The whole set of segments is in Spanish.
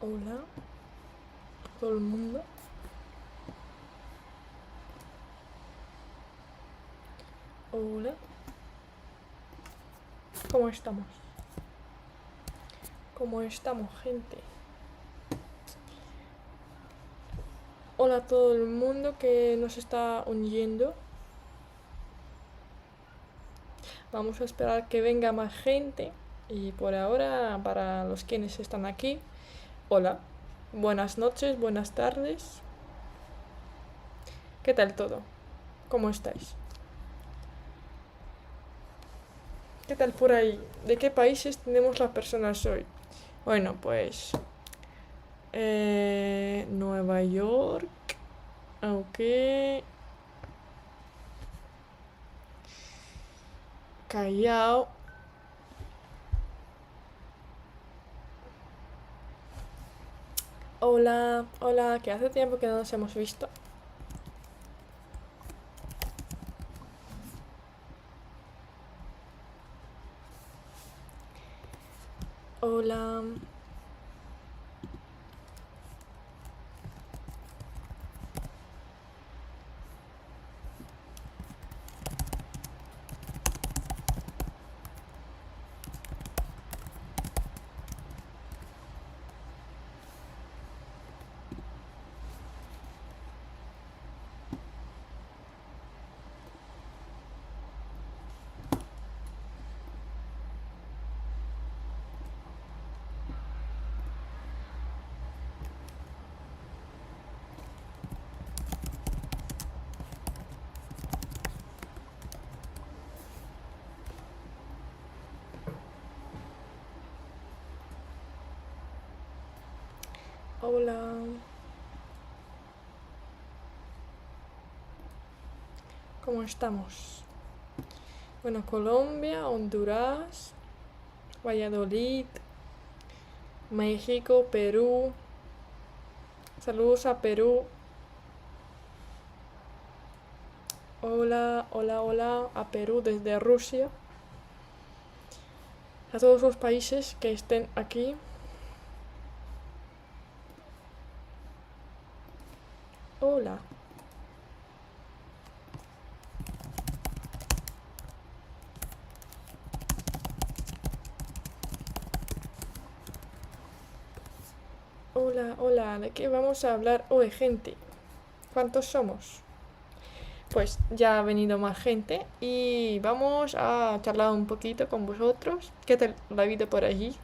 Hola, todo el mundo. Hola, ¿cómo estamos? ¿Cómo estamos, gente? Hola a todo el mundo que nos está uniendo. Vamos a esperar que venga más gente. Y por ahora, para los quienes están aquí, hola, buenas noches, buenas tardes. ¿Qué tal todo? ¿Cómo estáis? ¿Qué tal por ahí? ¿De qué países tenemos las personas hoy? Bueno, pues Nueva York, ok, Callao. Hola, hola, que hace tiempo que no nos hemos visto. Hola. Hola. ¿Cómo estamos? Bueno, Colombia, Honduras, Valladolid, México, Perú. Saludos a Perú. Hola, hola, hola a Perú desde Rusia. A todos los países que estén aquí. Hola. Hola, hola. ¿De qué vamos a hablar hoy, gente? ¿Cuántos somos? Pues ya ha venido más gente y vamos a charlar un poquito con vosotros. ¿Qué tal la vida por allí?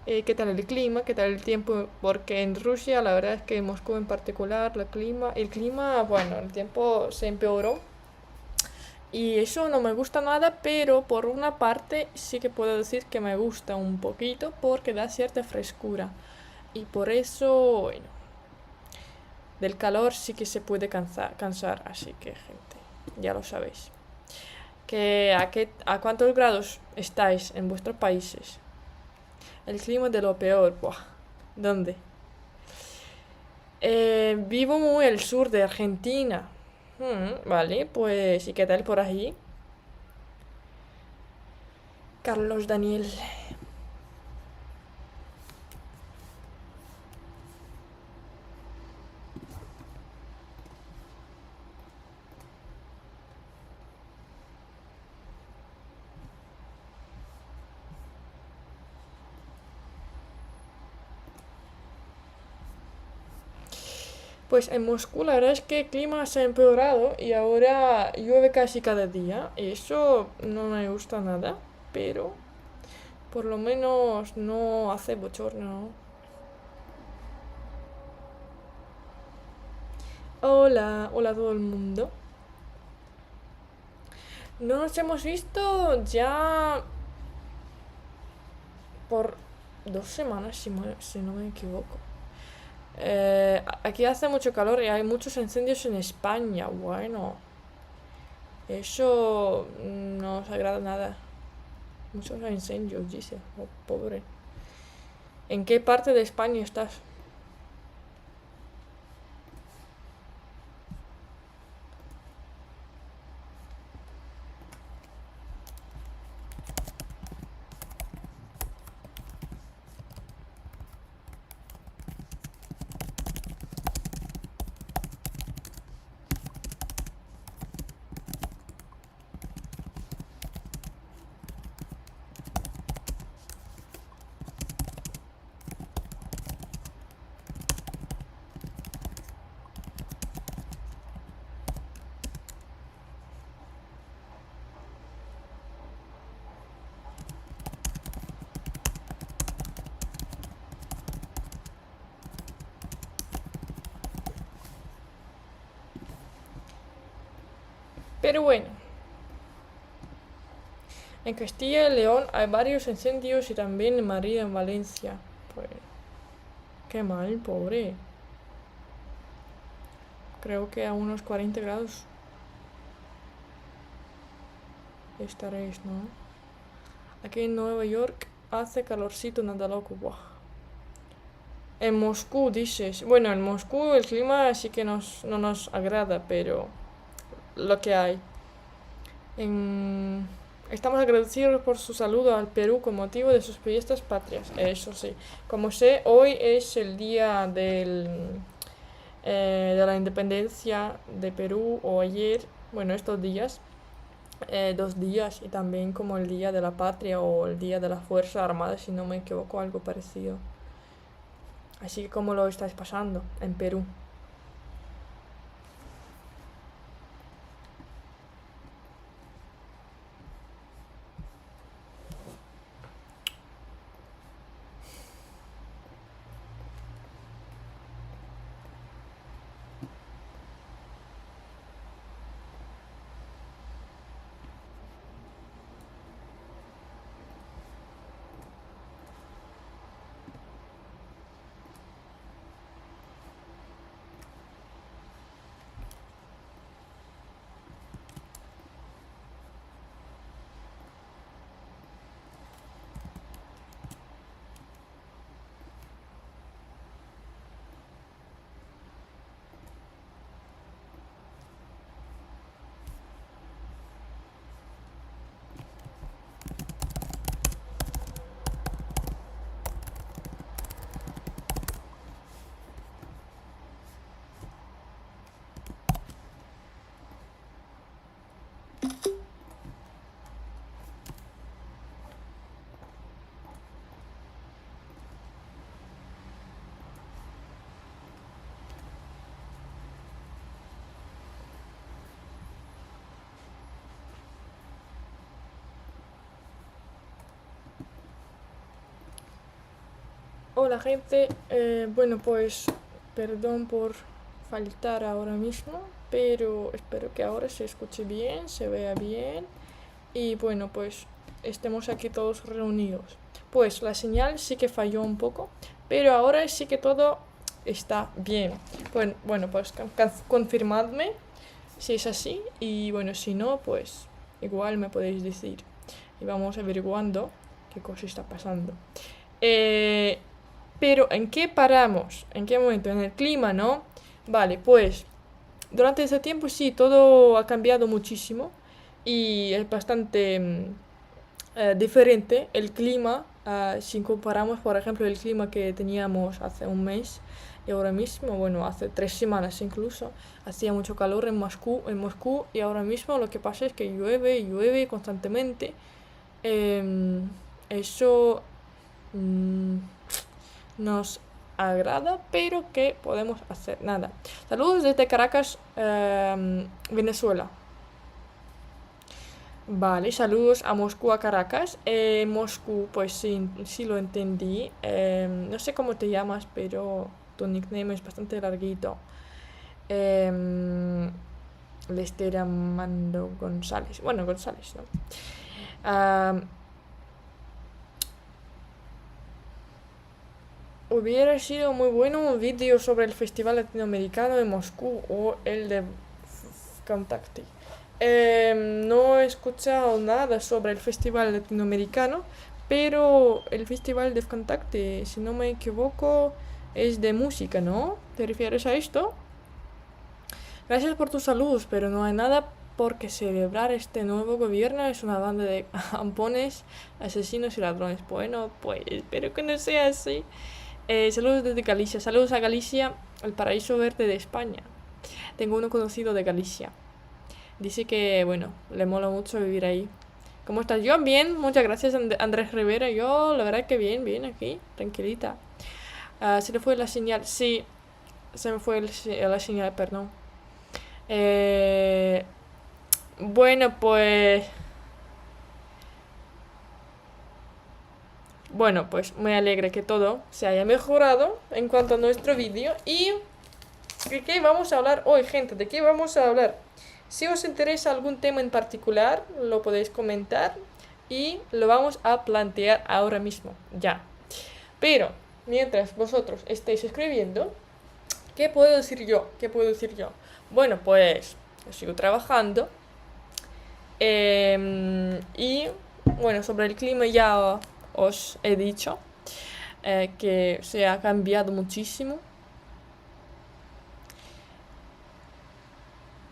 ¿Qué tal el clima? ¿Qué tal el tiempo? Porque en Rusia, la verdad es que en Moscú en particular, el clima, bueno, el tiempo se empeoró y eso no me gusta nada, pero por una parte sí que puedo decir que me gusta un poquito porque da cierta frescura y por eso, bueno, del calor sí que se puede cansar, así que gente, ya lo sabéis. ¿A cuántos grados estáis en vuestros países? El clima de lo peor, buah. ¿Dónde? Vivo muy al sur de Argentina. Vale, pues ¿y qué tal por allí? Carlos Daniel. Pues en Moscú la verdad es que el clima se ha empeorado y ahora llueve casi cada día. Y eso no me gusta nada, pero por lo menos no hace bochorno. Hola, hola a todo el mundo. No nos hemos visto ya por 2 semanas, si no me equivoco. Aquí hace mucho calor y hay muchos incendios en España. Bueno, eso no os agrada nada. Muchos incendios, dice. Oh, pobre. ¿En qué parte de España estás? Pero bueno, en Castilla y León hay varios incendios y también en Madrid, en Valencia. Pues, qué mal, pobre. Creo que a unos 40 grados estaréis, ¿no? Aquí en Nueva York hace calorcito, nada loco. Buah. En Moscú dices. Bueno, en Moscú el clima sí que no nos agrada, pero lo que hay. Estamos agradecidos por su saludo al Perú con motivo de sus fiestas patrias. Eso sí. Como sé, hoy es el día de la independencia de Perú, o ayer, bueno, estos días, 2 días, y también como el día de la patria o el día de la Fuerza Armada, si no me equivoco, algo parecido. Así que, ¿cómo lo estáis pasando en Perú? Hola gente, bueno pues perdón por faltar ahora mismo, pero espero que ahora se escuche bien, se vea bien y bueno pues estemos aquí todos reunidos. Pues la señal sí que falló un poco, pero ahora sí que todo está bien. Bueno pues confirmadme si es así, y bueno, si no pues igual me podéis decir y vamos averiguando qué cosa está pasando. Eh, pero ¿en qué paramos? ¿En qué momento? En el clima, ¿no? Vale, pues durante ese tiempo sí, todo ha cambiado muchísimo y es bastante diferente el clima, si comparamos, por ejemplo, el clima que teníamos hace un mes y ahora mismo, bueno, hace 3 semanas incluso, hacía mucho calor en Moscú, y ahora mismo lo que pasa es que llueve y llueve constantemente. Eso mm, nos agrada, pero ¿qué podemos hacer? Nada. Saludos desde Caracas, Venezuela. Vale, saludos a Moscú, a Caracas. Moscú, pues sí, sí lo entendí. No sé cómo te llamas, pero tu nickname es bastante larguito. Em, Lester Armando González. Bueno, González, ¿no? Am, Hubiera sido muy bueno un vídeo sobre el Festival Latinoamericano de Moscú o el de Contacti. No he escuchado nada sobre el Festival Latinoamericano, pero el Festival de Contacti, si no me equivoco, es de música, ¿no? ¿Te refieres a esto? Gracias por tus saludos, pero no hay nada por qué celebrar. Este nuevo gobierno es una banda de ampones, asesinos y ladrones. Bueno, pues espero que no sea así. Saludos desde Galicia. Saludos a Galicia, el paraíso verde de España. Tengo uno conocido de Galicia. Dice que, bueno, le mola mucho vivir ahí. ¿Cómo estás? Yo bien, muchas gracias Andrés Rivera. Yo, la verdad que bien, bien aquí, tranquilita. Se le fue la señal. Sí, se me fue la señal, perdón. Eh, bueno, pues... Bueno, pues me alegra que todo se haya mejorado en cuanto a nuestro vídeo. ¿Y de qué vamos a hablar hoy, gente? ¿De qué vamos a hablar? Si os interesa algún tema en particular, lo podéis comentar y lo vamos a plantear ahora mismo, ya. Pero, mientras vosotros estéis escribiendo, ¿qué puedo decir yo? ¿Qué puedo decir yo? Bueno, pues yo sigo trabajando. Y bueno, sobre el clima ya os he dicho que se ha cambiado muchísimo.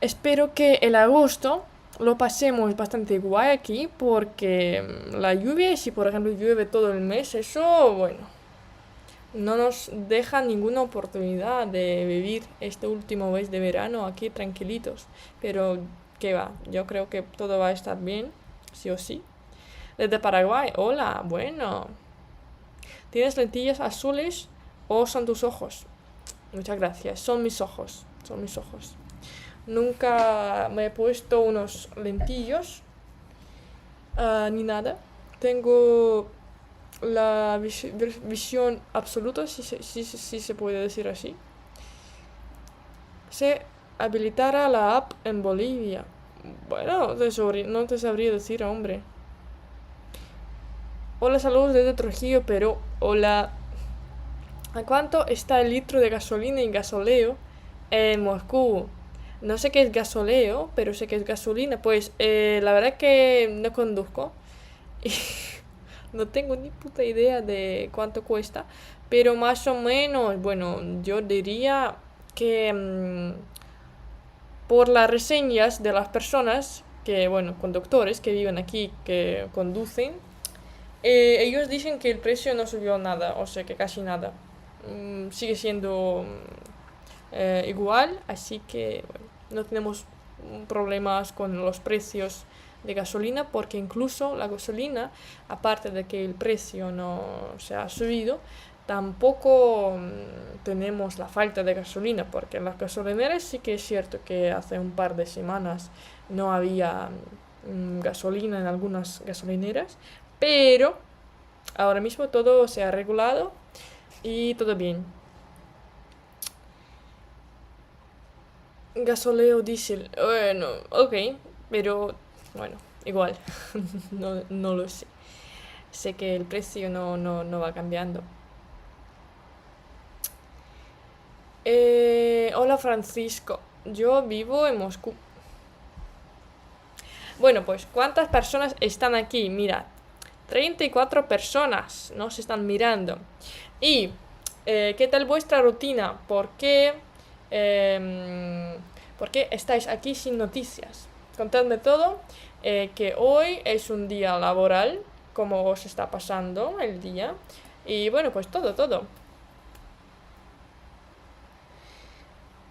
Espero que el agosto lo pasemos bastante guay aquí porque la lluvia, si por ejemplo llueve todo el mes, eso, bueno, no nos deja ninguna oportunidad de vivir este último mes de verano aquí tranquilitos. Pero, ¿qué va? Yo creo que todo va a estar bien, sí o sí. Desde Paraguay, hola, bueno. ¿Tienes lentillas azules o son tus ojos? Muchas gracias, son mis ojos, son mis ojos. Nunca me he puesto unos lentillos ni nada. Tengo la visión absoluta, si se puede decir así. Se habilitará la app en Bolivia. Bueno, no te sabría decir, hombre. Hola, saludos desde Trujillo, pero hola. ¿A cuánto está el litro de gasolina y gasoleo en Moscú? No sé qué es gasoleo, pero sé que es gasolina. Pues la verdad que no conduzco y no tengo ni puta idea de cuánto cuesta. Pero más o menos, bueno, yo diría que por las reseñas de las personas que, bueno, conductores que viven aquí, que conducen, ellos dicen que el precio no subió nada, o sea que casi nada. Sigue siendo igual, así que bueno, no tenemos problemas con los precios de gasolina, porque incluso la gasolina, aparte de que el precio no se ha subido, tampoco tenemos la falta de gasolina, porque en las gasolineras sí que es cierto que hace un par de semanas no había gasolina en algunas gasolineras, pero ahora mismo todo se ha regulado y todo bien. Gasoleo diésel, bueno, ok, pero bueno, igual, no lo sé. Sé que el precio no va cambiando. Hola Francisco, yo vivo en Moscú. Bueno, pues ¿cuántas personas están aquí? Mira, 34 personas nos están mirando. Y, ¿qué tal vuestra rutina? ¿Por qué estáis aquí sin noticias? Contadme todo, que hoy es un día laboral, cómo os está pasando el día. Y bueno, pues todo.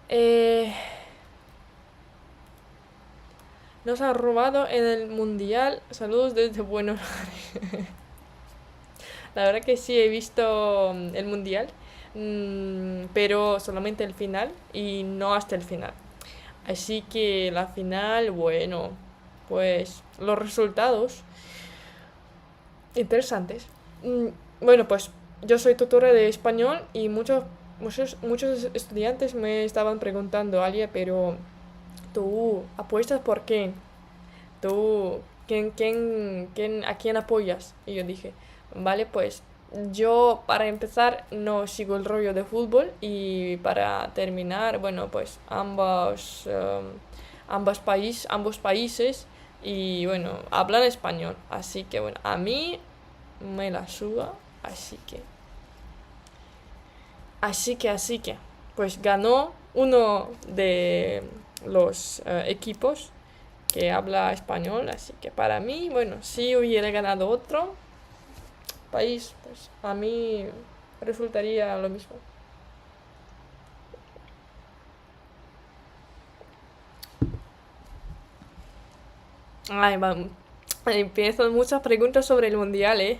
Eh, Nos han robado en el mundial. Saludos desde Buenos Aires. La verdad que sí he visto el mundial, pero solamente el final y no hasta el final. Así que la final, bueno, pues los resultados interesantes. Bueno, pues yo soy tutora de español y muchos estudiantes me estaban preguntando, Alia, pero tú apuestas por quién, tú, a quién apoyas. Y yo dije, vale, pues yo para empezar no sigo el rollo de fútbol y para terminar, bueno, pues ambos países y bueno, hablan español. Así que bueno, a mí me la suda, así que, pues ganó uno de los equipos que habla español, así que para mí, bueno, si hubiera ganado otro país, pues a mí resultaría lo mismo. Ay, empiezan muchas preguntas sobre el mundial, ¿eh?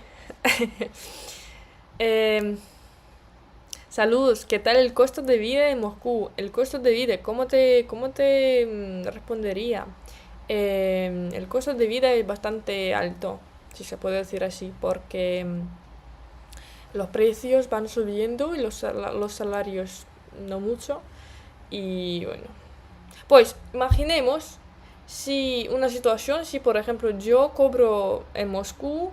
Em, Saludos, ¿qué tal el costo de vida en Moscú? El costo de vida, ¿cómo te respondería? El costo de vida es bastante alto, si se puede decir así, porque los precios van subiendo y los salarios no mucho. Y bueno, pues imaginemos Si una situación, si por ejemplo yo cobro en Moscú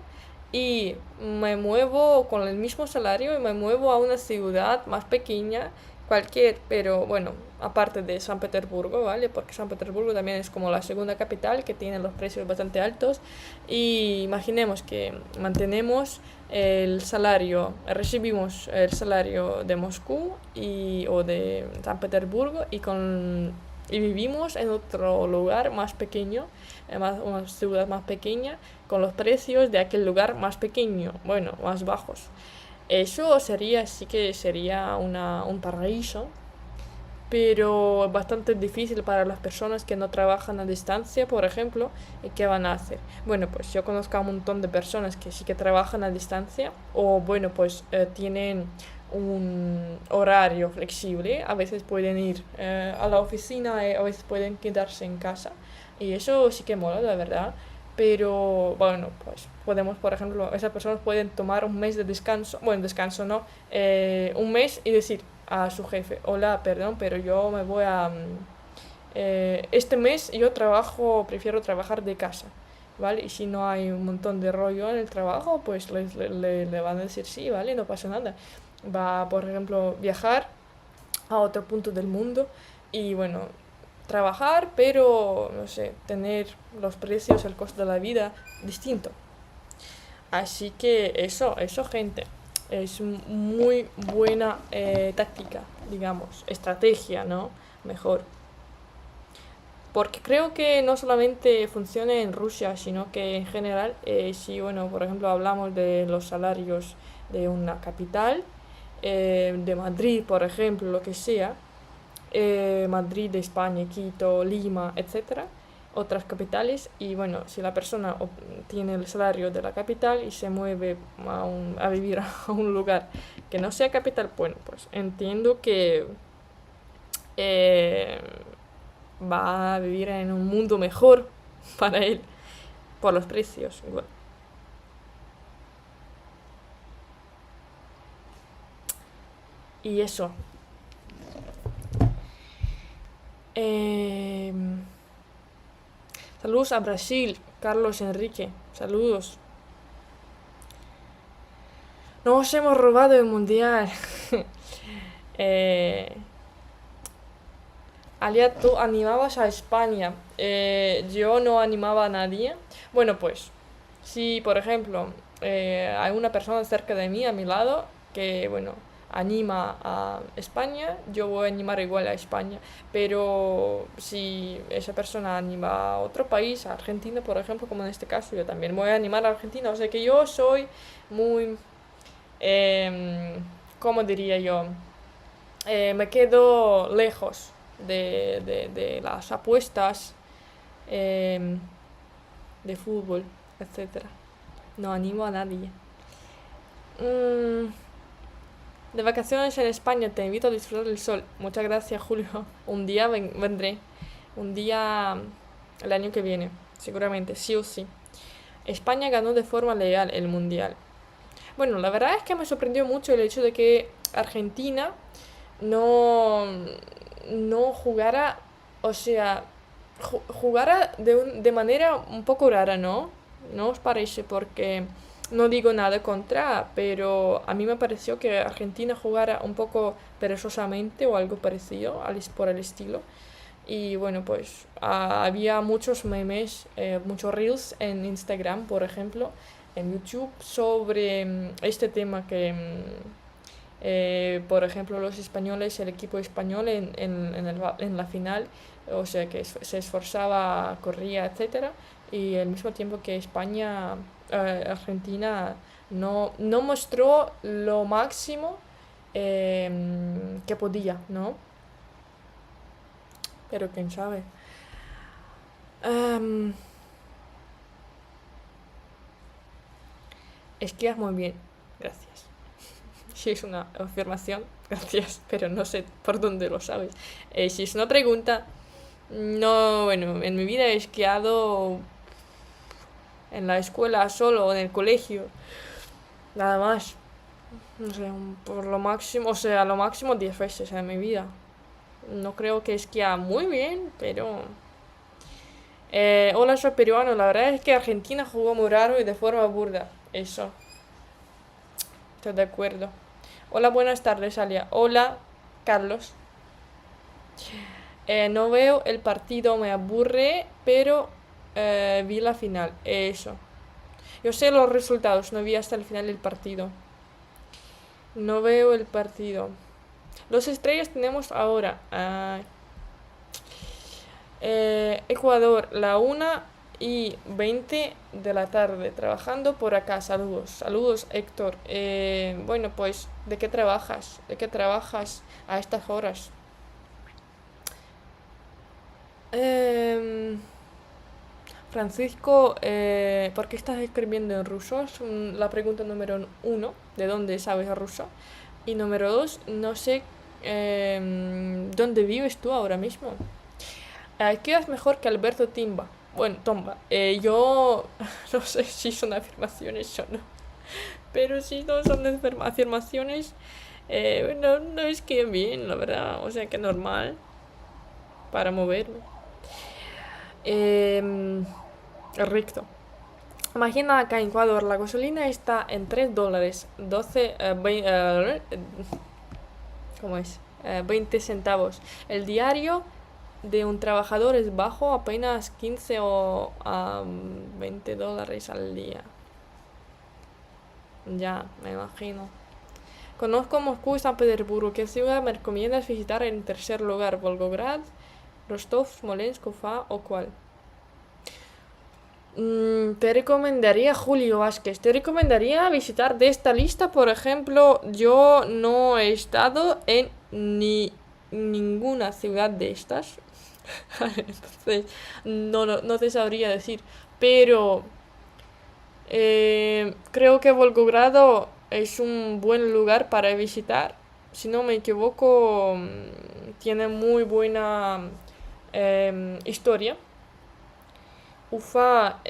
y me muevo con el mismo salario y me muevo a una ciudad más pequeña, cualquier, pero bueno, aparte de San Petersburgo, ¿vale? Porque San Petersburgo también es como la segunda capital que tiene los precios bastante altos y imaginemos que mantenemos el salario, recibimos el salario de Moscú o de San Petersburgo y vivimos en otro lugar más pequeño, una ciudad más pequeña, con los precios de aquel lugar más pequeño, bueno, más bajos. Eso sería, sí que sería un paraíso, pero es bastante difícil para las personas que no trabajan a distancia, por ejemplo, ¿y qué van a hacer? Bueno, pues yo conozco a un montón de personas que sí que trabajan a distancia o, bueno, pues tienen un horario flexible, a veces pueden ir a la oficina y a veces pueden quedarse en casa y eso sí que mola, la verdad. Pero bueno, pues podemos, por ejemplo, esas personas pueden tomar un mes de descanso, bueno, descanso no, un mes y decir a su jefe, hola, perdón, pero yo me voy a... este mes yo prefiero trabajar de casa, ¿vale? Y si no hay un montón de rollo en el trabajo, pues le van a decir sí, ¿vale? No pasa nada. Va, por ejemplo, viajar a otro punto del mundo y bueno, trabajar, pero no sé, tener los precios, el costo de la vida distinto. Así que eso gente, es muy buena táctica, digamos, estrategia, ¿no? Mejor. Porque creo que no solamente funciona en Rusia, sino que en general, si, bueno, por ejemplo, hablamos de los salarios de una capital, de Madrid, por ejemplo, lo que sea, Madrid, España, Quito, Lima, etcétera, otras capitales. Y bueno, si la persona tiene el salario de la capital y se mueve a vivir a un lugar que no sea capital, bueno, pues entiendo que eh, va a vivir en un mundo mejor para él por los precios. Igual. Y eso. Eh, Saludos a Brasil, Carlos Enrique. Saludos. Nos hemos robado el mundial. eh, Alia, tú animabas a España. Yo no animaba a nadie. Bueno, pues, si por ejemplo hay una persona cerca de mí, a mi lado, que, bueno, anima a España, yo voy a animar igual a España. Pero si esa persona anima a otro país, a Argentina, por ejemplo, como en este caso, yo también voy a animar a Argentina. O sea que yo soy muy, ¿cómo diría yo? Me quedo lejos de las apuestas eh, de fútbol, etcétera. No animo a nadie. Mm, de vacaciones en España, te invito a disfrutar del sol. Muchas gracias, Julio. Un día vendré. Un día el año que viene, seguramente, sí o sí. España ganó de forma legal el mundial. Bueno, la verdad es que me sorprendió mucho el hecho de que Argentina no, no jugara, o sea, jugara de manera un poco rara, ¿no? ¿No os parece? Porque no digo nada contra, pero a mí me pareció que Argentina jugara un poco perezosamente o algo parecido por el estilo. Y bueno, pues había muchos memes, muchos reels en Instagram, por ejemplo, en YouTube, sobre este tema que por ejemplo, los españoles, el equipo español en la final, o sea, que se esforzaba, corría, etcétera, y al mismo tiempo que España, Argentina no mostró lo máximo que podía, ¿no? Pero quién sabe. Em, Esquías muy bien, gracias. Si es una afirmación, gracias, pero no sé por dónde lo sabes. Si es una pregunta, no, bueno, en mi vida he esquiado en la escuela solo o en el colegio, nada más. No sé, por lo máximo, o sea, lo máximo 10 veces en mi vida. No creo que esquía muy bien, pero Hola, soy peruano. La verdad es que Argentina jugó muy raro y de forma burda. Eso, estoy de acuerdo. Hola, buenas tardes, Alia. Hola, Carlos. No veo el partido, me aburre, pero vi la final. Eso. Yo sé los resultados, no vi hasta el final el partido. No veo el partido. Los estrellas tenemos ahora. Ecuador, la 1:20 de la tarde, trabajando por acá. Saludos, saludos, Héctor. Bueno, pues, ¿de qué trabajas? ¿De qué trabajas a estas horas? Em, Francisco, ¿por qué estás escribiendo en ruso? Es la pregunta número uno, ¿de dónde sabes ruso? Y número dos, no sé dónde vives tú ahora mismo. ¿Qué es mejor que Alberto Timba? Bueno, Tomba. Yo no sé si son afirmaciones o no. Pero si no son afirmaciones, no es que bien, la verdad. O sea que normal para moverme. Eh, Recto. Imagina acá en Ecuador, la gasolina está en $3, 12, ¿cómo es? 20 centavos. El diario de un trabajador es bajo, apenas 15 o $20 al día. Ya, me imagino. Conozco Moscú y San Petersburgo. ¿Qué ciudad me recomiendas visitar en tercer lugar? ¿Volgograd, Rostov, Smolensk, Ufa o cuál? Te recomendaría Julio Vázquez. Te recomendaría visitar de esta lista, por ejemplo, yo no he estado en ninguna ciudad de estas. Entonces, no te sabría decir. Pero creo que Volgogrado es un buen lugar para visitar. Si no me equivoco, tiene muy buena historia. Ufa,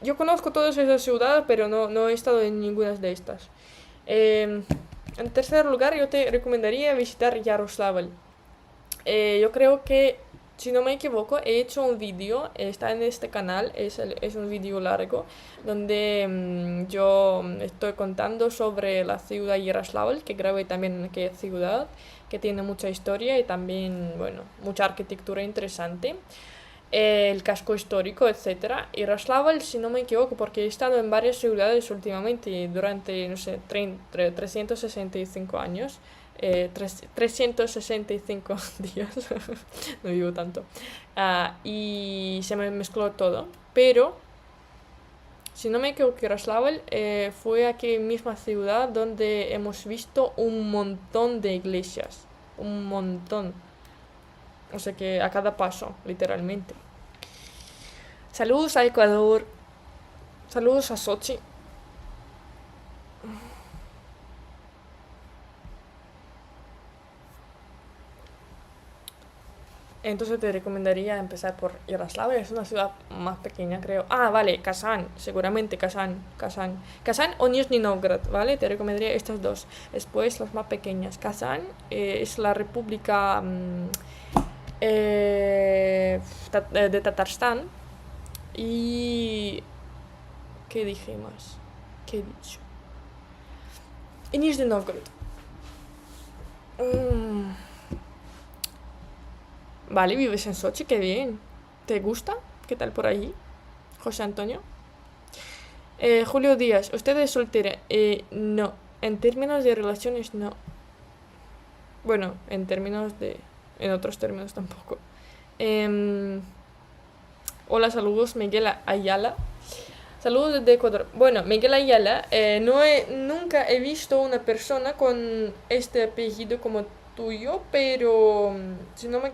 yo conozco todas esas ciudades, pero no he estado en ninguna de estas. Em, en tercer lugar, yo te recomendaría visitar Yaroslavl. Yo creo que, si no me equivoco, he hecho un vídeo, está en este canal, es un vídeo largo, donde yo estoy contando sobre la ciudad Yaroslavl, que grabé también en aquella ciudad, que tiene mucha historia y también, bueno, mucha arquitectura interesante, el casco histórico, etcétera. Y Yaroslavl, si no me equivoco, porque he estado en varias ciudades últimamente durante, no sé, 365 años. 365 días, no vivo tanto, y se me mezcló todo, pero si no me equivoco, Yaroslavl fue aquí misma ciudad donde hemos visto un montón de iglesias, un montón, o sea que a cada paso, literalmente. Saludos a Ecuador, saludos a Sochi. Entonces te recomendaría empezar por Yaroslavl, es una ciudad más pequeña, creo. Ah, vale, Kazán, seguramente Kazán o Nizhny Novgorod, ¿vale? Te recomendaría estas dos. Después las más pequeñas. Kazán es la república de Tatarstan. Y... ¿qué dije más? ¿Qué he dicho? Y Nizhny Novgorod. Vale, vives en Sochi, qué bien. ¿Te gusta? ¿Qué tal por allí, José Antonio? Julio Díaz, ¿usted es soltera? No. En términos de relaciones, no. Bueno, en términos de... En otros términos tampoco. Em, Hola, saludos, Miguel Ayala. Saludos desde Ecuador. Bueno, Miguel Ayala, nunca he visto una persona con este apellido como tuyo, pero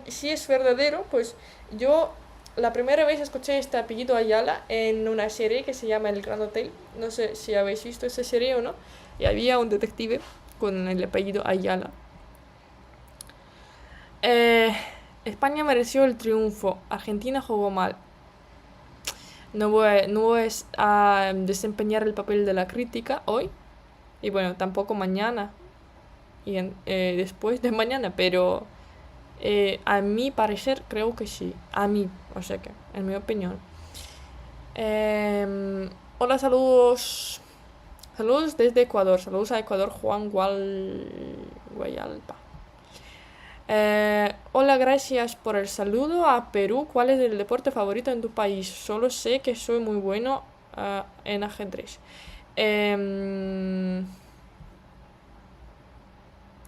si es verdadero, pues yo la primera vez escuché este apellido Ayala en una serie que se llama El Gran Hotel. No sé si habéis visto esa serie o no. Y había un detective con el apellido Ayala. Eh, España mereció el triunfo. Argentina jugó mal. No voy a desempeñar el papel de la crítica hoy. Y bueno, tampoco mañana. Y después de mañana. Pero A mi parecer, creo que sí. A mí, o sea que, en mi opinión. Hola, saludos. Saludos desde Ecuador. Saludos a Ecuador, Juan Guayalpa. Hola, gracias por el saludo a Perú. ¿Cuál es el deporte favorito en tu país? Solo sé que soy muy bueno en ajedrez. Em,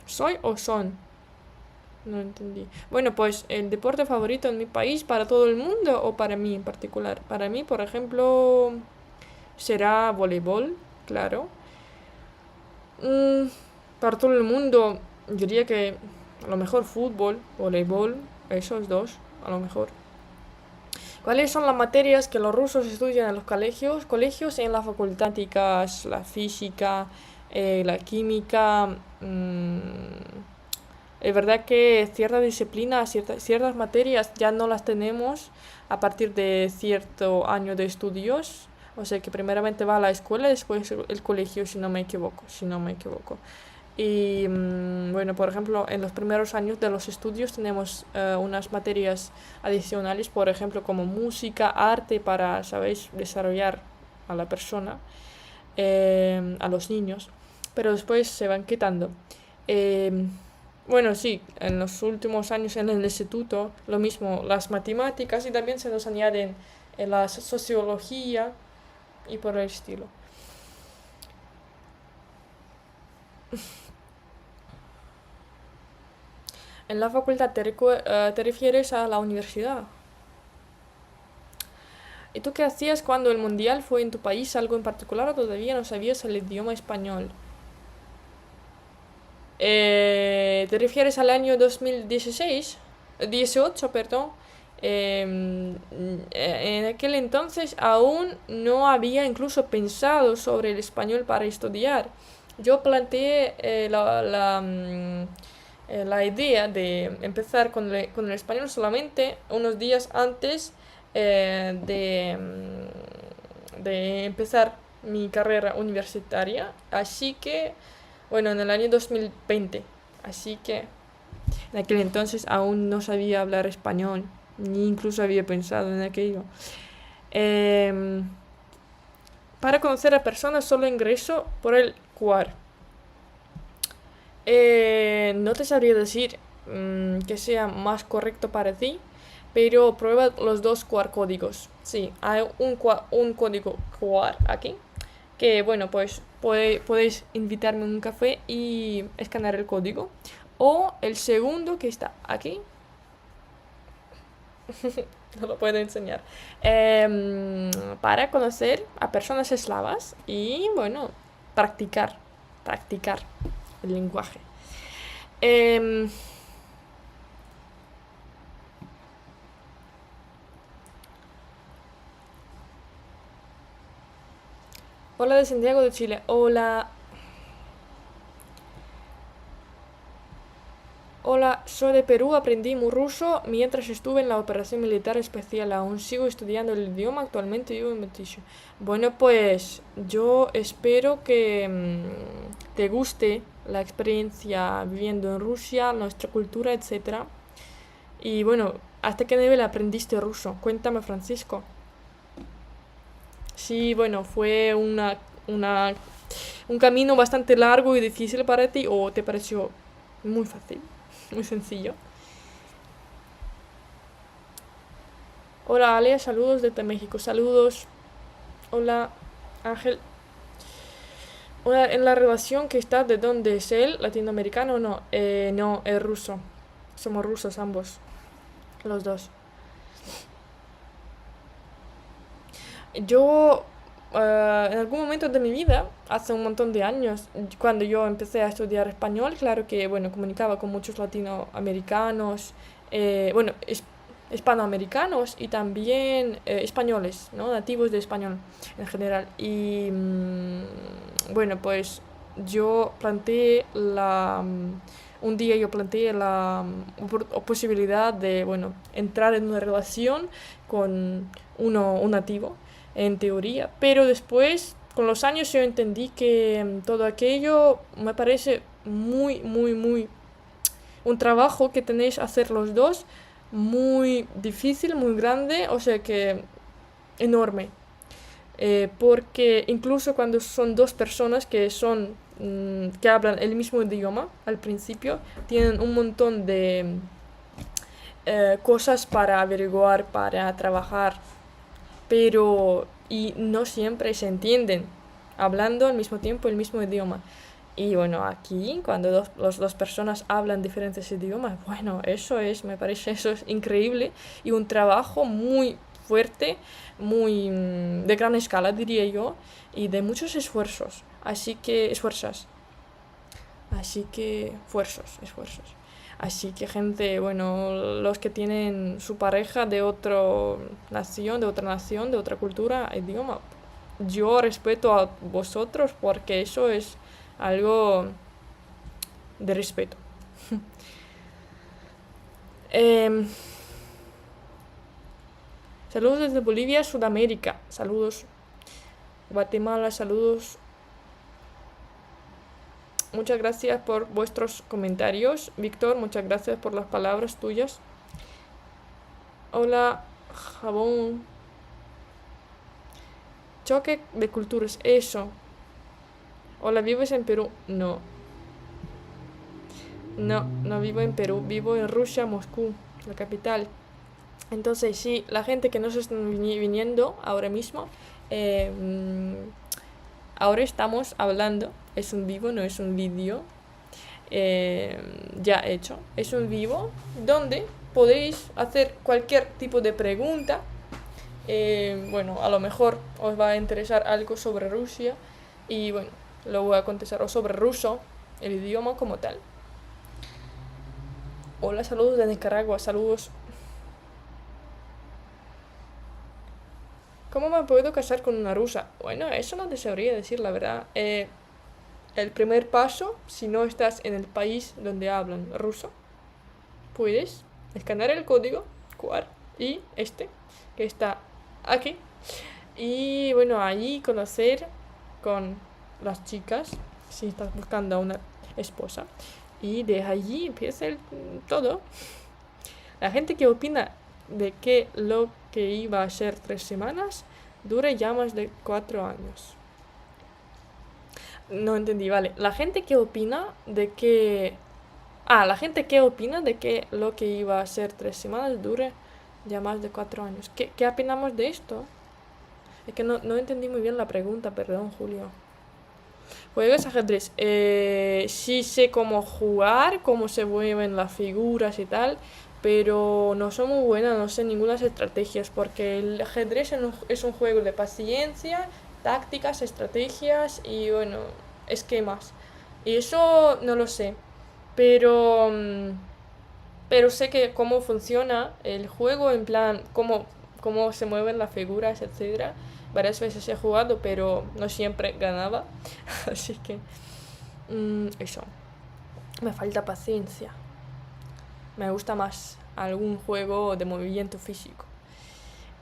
¿Soy o son? No entendí. Bueno, pues el deporte favorito en mi país para todo el mundo o para mí en particular. Para mí, por ejemplo, será voleibol, claro. Mm, para todo el mundo, yo diría que a lo mejor fútbol, voleibol, esos dos, a lo mejor. ¿Cuáles son las materias que los rusos estudian en los colegios? Colegios en las facultáticas, la física, la química. Es verdad que ciertas disciplinas, ciertas materias ya no las tenemos a partir de cierto año de estudios. O sea que primeramente va a la escuela y después el colegio, si no me equivoco, si no me equivoco. Y bueno, por ejemplo, en los primeros años de los estudios tenemos unas materias adicionales, por ejemplo, como música, arte, para, ¿sabéis?, desarrollar a la persona, a los niños, pero después se van quitando. Eh, bueno, sí, en los últimos años en el instituto, lo mismo, las matemáticas y también se nos añaden la sociología y por el estilo. En la facultad te refieres a la universidad. ¿Y tú qué hacías cuando el mundial fue en tu país? ¿Algo en particular o todavía no sabías el idioma español? ¿Te refieres al año 2016? 18, perdón. En aquel entonces aún no había incluso pensado sobre el español para estudiar. Yo planteé la idea de empezar con el español solamente unos días antes de empezar mi carrera universitaria. Así que, bueno, en el año 2020. Así que en aquel entonces aún no sabía hablar español, ni incluso había pensado en aquello. Em, para conocer a personas solo ingreso por el QR. No te sabría decir que sea más correcto para ti, pero prueba los dos QR códigos. Sí, hay un código QR aquí, que bueno, pues podéis invitarme a un café y escanear el código. O el segundo que está aquí, no lo puedo enseñar, para conocer a personas eslavas y bueno, practicar el lenguaje. Em, Hola de Santiago de Chile. Hola. Hola, soy de Perú, aprendí muy ruso mientras estuve en la operación militar especial. Aún sigo estudiando el idioma, actualmente vivo en Metiche. Bueno, pues yo espero que te guste la experiencia viviendo en Rusia, nuestra cultura, etcétera. Y bueno, ¿hasta qué nivel aprendiste ruso? Cuéntame, Francisco. Sí, bueno, fue una, un camino bastante largo y difícil para ti, o te pareció muy fácil, muy sencillo. Hola, Ale, saludos desde México, saludos. Hola, Ángel. Hola, en la relación que está, ¿de dónde es él? ¿Latinoamericano o no? No, es ruso. Somos rusos ambos, los dos. Yo, en algún momento de mi vida, hace un montón de años, cuando yo empecé a estudiar español, claro que, bueno, comunicaba con muchos latinoamericanos, bueno, hispanoamericanos y también españoles, ¿no? Nativos de español en general. Y, bueno, pues yo planteé un día yo planteé la posibilidad de, bueno, entrar en una relación con un nativo en teoría, pero después, con los años, yo entendí que todo aquello me parece muy, muy, muy un trabajo que tenéis que hacer los dos muy difícil, muy grande, o sea que enorme. Porque incluso cuando son dos personas que hablan el mismo idioma al principio, tienen un montón de cosas para averiguar, para trabajar, pero y no siempre se entienden hablando al mismo tiempo el mismo idioma. Y bueno, aquí cuando las dos personas hablan diferentes idiomas, bueno, me parece eso es increíble y un trabajo muy fuerte, muy de gran escala diría yo, y de muchos esfuerzos. Esfuerzos. Así que gente, bueno, los que tienen su pareja de otra nación, de otra cultura, idioma, yo respeto a vosotros porque eso es algo de respeto. Em, Saludos desde Bolivia, Sudamérica. Saludos. Guatemala, saludos. Muchas gracias por vuestros comentarios. Víctor, muchas gracias por las palabras tuyas. Hola, Jabón. Choque de culturas, eso. Hola, ¿vives en Perú? No. No vivo en Perú, vivo en Rusia, Moscú, la capital. Entonces, sí, la gente que nos está viniendo ahora mismo, ahora estamos hablando, es un vivo, no es un vídeo ya hecho, es un vivo donde podéis hacer cualquier tipo de pregunta. Bueno, a lo mejor os va a interesar algo sobre Rusia y bueno, lo voy a contestar, o sobre ruso, el idioma como tal. Hola, saludos de Nicaragua, saludos. ¿Cómo me puedo casar con una rusa? Bueno, eso no te sabría decir, la verdad. El primer paso, si no estás en el país donde hablan ruso, puedes escanear el código QR y que está aquí. Y bueno, allí conocer con las chicas, si estás buscando a una esposa. Y de allí empieza todo. La gente que opina de que lo que iba a ser 3 semanas dure ya más de 4 años. No entendí, vale. La gente que opina de que... la gente que opina de que lo que iba a ser 3 semanas dure ya más de 4 años. ¿Qué opinamos de esto? Es que no entendí muy bien la pregunta, perdón, Julio. ¿Juegas ajedrez? Sí sé cómo jugar, cómo se mueven las figuras y tal, pero no soy muy buena, no sé ninguna estrategias, porque el ajedrez es un juego de paciencia, tácticas, estrategias y bueno, esquemas. Y eso no lo sé, pero, pero sé que cómo funciona el juego, en plan, cómo se mueven las figuras, etcétera. Varias veces he jugado, pero no siempre ganaba. Así que eso. Me falta paciencia. Me gusta más algún juego de movimiento físico.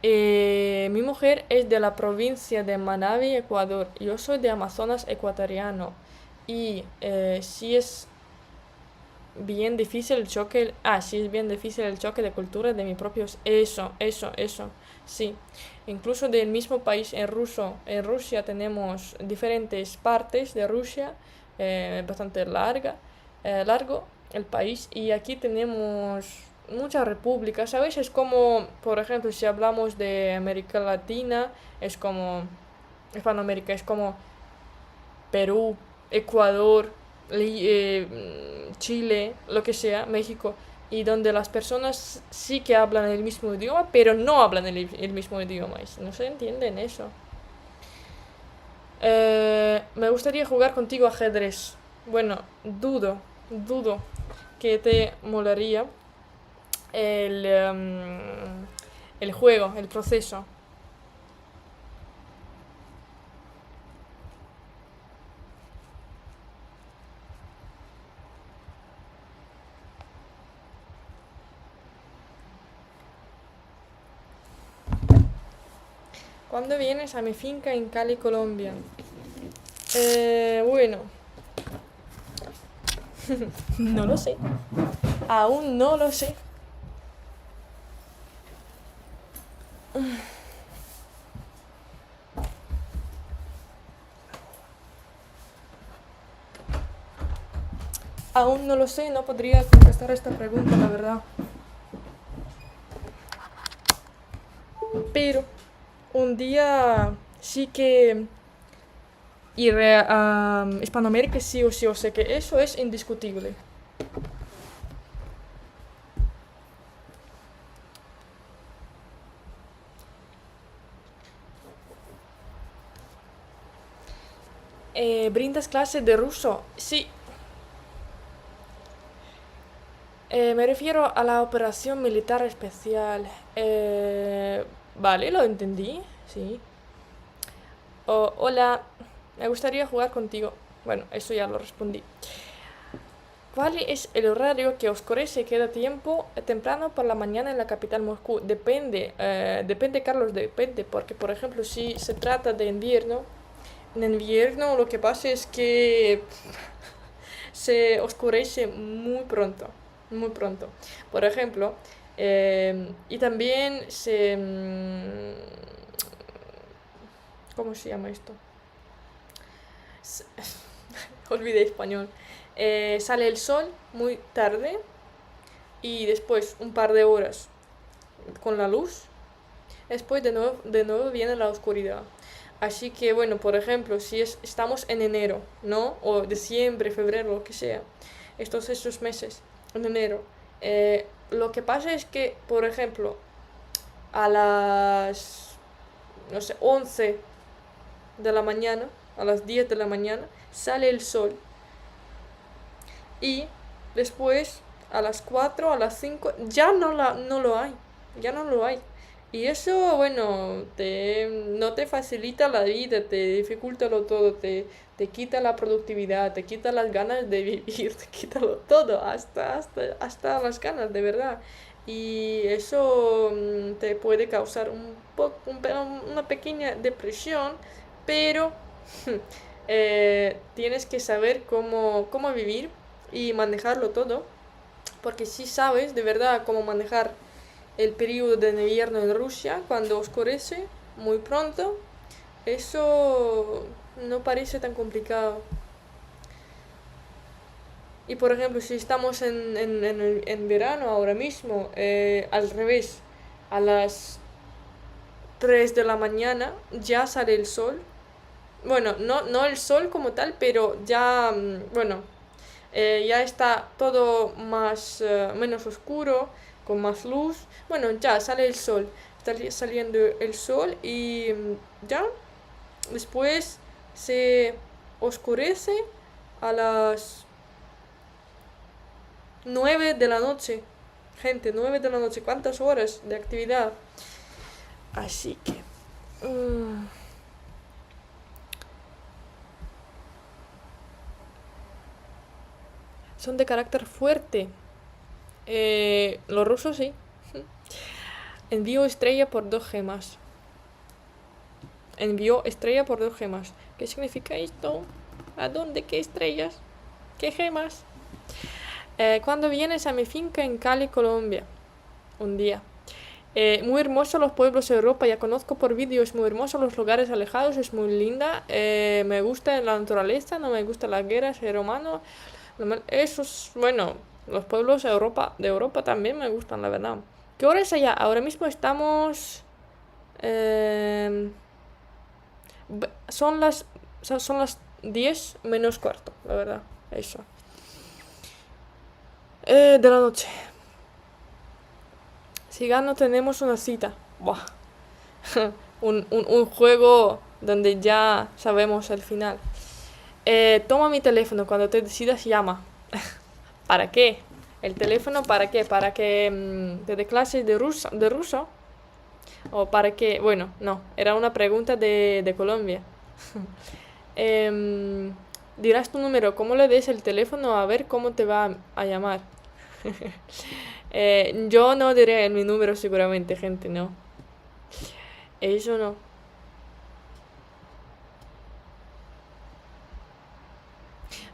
Mi mujer es de la provincia de Manabí, Ecuador. Yo soy de Amazonas ecuatoriano. Y sí es bien difícil el choque. Sí es bien difícil el choque de culturas de mis propios. Eso. Sí. Incluso del mismo país, en Rusia tenemos diferentes partes de Rusia, bastante largo el país, y aquí tenemos muchas repúblicas, ¿sabes? Es como, por ejemplo, si hablamos de América Latina, es como Hispanoamérica, es como Perú, Ecuador, Chile, lo que sea, México, y donde las personas sí que hablan el mismo idioma, pero no hablan el mismo idioma, y no se entienden eso. Me gustaría jugar contigo ajedrez. Bueno, dudo que te molaría el juego, el proceso. ¿Cuándo vienes a mi finca en Cali, Colombia? Bueno, no lo sé. Aún no lo sé. Aún no lo sé, no podría contestar esta pregunta, la verdad. Pero un día sí que iré a Hispanoamérica, sí o sí, o sea que eso es indiscutible. ¿Brindas clases de ruso? Sí. Me refiero a la operación militar especial. Vale, lo entendí, sí. Hola, me gustaría jugar contigo. Bueno, eso ya lo respondí. ¿Cuál es el horario que oscurece y queda tiempo temprano por la mañana en la capital Moscú? Depende, Carlos, depende, porque por ejemplo, si se trata de invierno, en invierno lo que pasa es que se oscurece muy pronto, muy pronto. Por ejemplo, y también ¿cómo se llama esto? Se- Olvidé español. Sale el sol muy tarde y después un par de horas con la luz. Después de nuevo viene la oscuridad. Así que bueno, por ejemplo, si estamos en enero, ¿no? O diciembre, febrero, lo que sea. Estos meses, en enero. Lo que pasa es que, por ejemplo, a las, no sé, 11 de la mañana, a las 10 de la mañana, sale el sol. Y después, a las 4 a las 5 ya no lo hay. Ya no lo hay. Y eso, bueno, no te facilita la vida, te dificulta lo todo, te quita la productividad, te quita las ganas de vivir, te quita todo, hasta las ganas, de verdad. Y eso te puede causar una pequeña depresión, pero tienes que saber cómo vivir y manejarlo todo, porque si sabes de verdad cómo manejar el periodo de invierno en Rusia, cuando oscurece muy pronto, eso no parece tan complicado. Y por ejemplo, si estamos en verano ahora mismo, al revés, a las 3 de la mañana ya sale el sol. Bueno, no el sol como tal, pero ya, bueno, ya está todo menos oscuro, con más luz. Bueno, ya sale el sol, está saliendo el sol y ya después se oscurece a las 9 de la noche. Gente, 9 de la noche, ¿cuántas horas de actividad? Así que... son de carácter fuerte. Los rusos sí. Envío estrella por 2 gemas. Envió estrella por 2 gemas. ¿Qué significa esto? ¿A dónde? ¿Qué estrellas? ¿Qué gemas? ¿Cuándo vienes a mi finca en Cali, Colombia? Un día. Muy hermosos los pueblos de Europa, ya conozco por vídeos, muy hermosos los lugares alejados, es muy linda. Me gusta la naturaleza, no me gusta la guerra, ser humano. Eso es, bueno, los pueblos de Europa también me gustan, la verdad. ¿Qué hora es allá? Ahora mismo estamos... eh, son las, son las 10 menos cuarto, la verdad, eso. De la noche. Si gano tenemos una cita. Buah. un juego donde ya sabemos el final. Toma mi teléfono, cuando te decidas llama. ¿Para qué? ¿El teléfono para qué? ¿Para que te dé clases de ruso? ¿O para qué? Bueno, no, era una pregunta de Colombia. Em, dirás tu número, ¿cómo le des el teléfono? A ver cómo te va a llamar. Yo no diré mi número seguramente, gente, no. Eso no.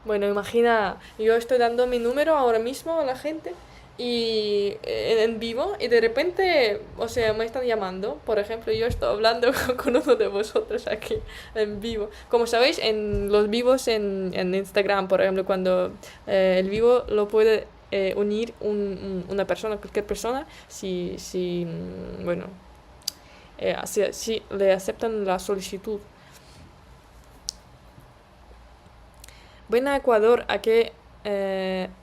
Bueno, imagina, yo estoy dando mi número ahora mismo a la gente y en vivo y de repente, o sea, me están llamando. Por ejemplo, yo estoy hablando con uno de vosotros aquí en vivo. Como sabéis, en los vivos en Instagram, por ejemplo, cuando el vivo lo puede unir una persona, cualquier persona, bueno, si le aceptan la solicitud. Ven a Ecuador a que...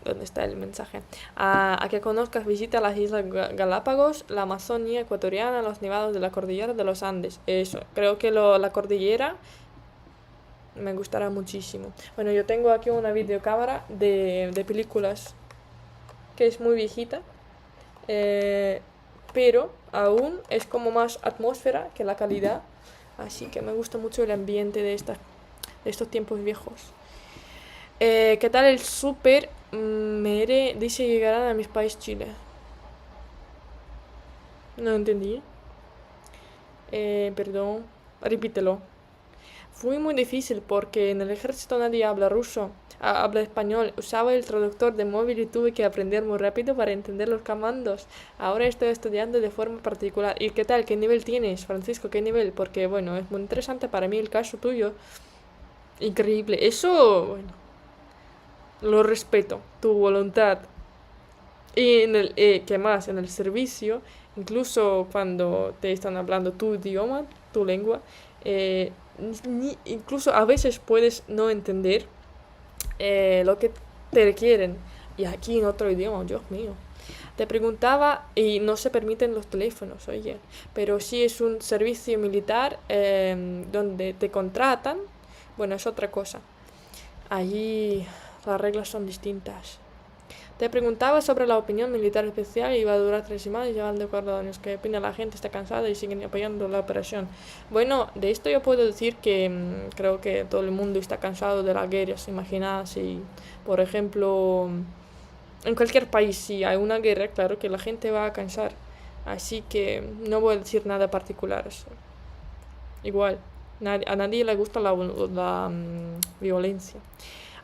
¿dónde está el mensaje? A que conozcas, visita las Islas Galápagos, la Amazonia ecuatoriana, los nevados de la cordillera de los Andes. Eso, creo que la cordillera me gustará muchísimo. Bueno, yo tengo aquí una videocámara de películas que es muy viejita, eh, pero aún es como más atmósfera que la calidad. Así que me gusta mucho el ambiente de estos tiempos viejos. ¿Qué tal el súper? Mere dice que llegarán a mi país Chile. No entendí. Perdón. Repítelo. Fue muy difícil porque en el ejército nadie habla ruso. Habla español. Usaba el traductor de móvil y tuve que aprender muy rápido para entender los comandos. Ahora estoy estudiando de forma particular. ¿Y qué tal? ¿Qué nivel tienes, Francisco? ¿Qué nivel? Porque, bueno, es muy interesante para mí el caso tuyo. Increíble. Eso, bueno, lo respeto. Tu voluntad. Y ¿qué más? En el servicio, incluso cuando te están hablando tu idioma, tu lengua, eh, incluso a veces puedes no entender lo que te requieren. Y aquí en otro idioma, Dios mío. Te preguntaba, y no se permiten los teléfonos, oye, pero si es un servicio militar donde te contratan, bueno, es otra cosa. Allí las reglas son distintas. Te preguntaba sobre la opinión militar especial y iba a durar 3 semanas y llevan de acuerdo a años. ¿Qué opina la gente? Está cansada y siguen apoyando la operación. Bueno, de esto yo puedo decir que creo que todo el mundo está cansado de las guerras. Imagina si, por ejemplo, en cualquier país, si hay una guerra, claro que la gente va a cansar. Así que no voy a decir nada particular. Igual, a nadie le gusta la violencia.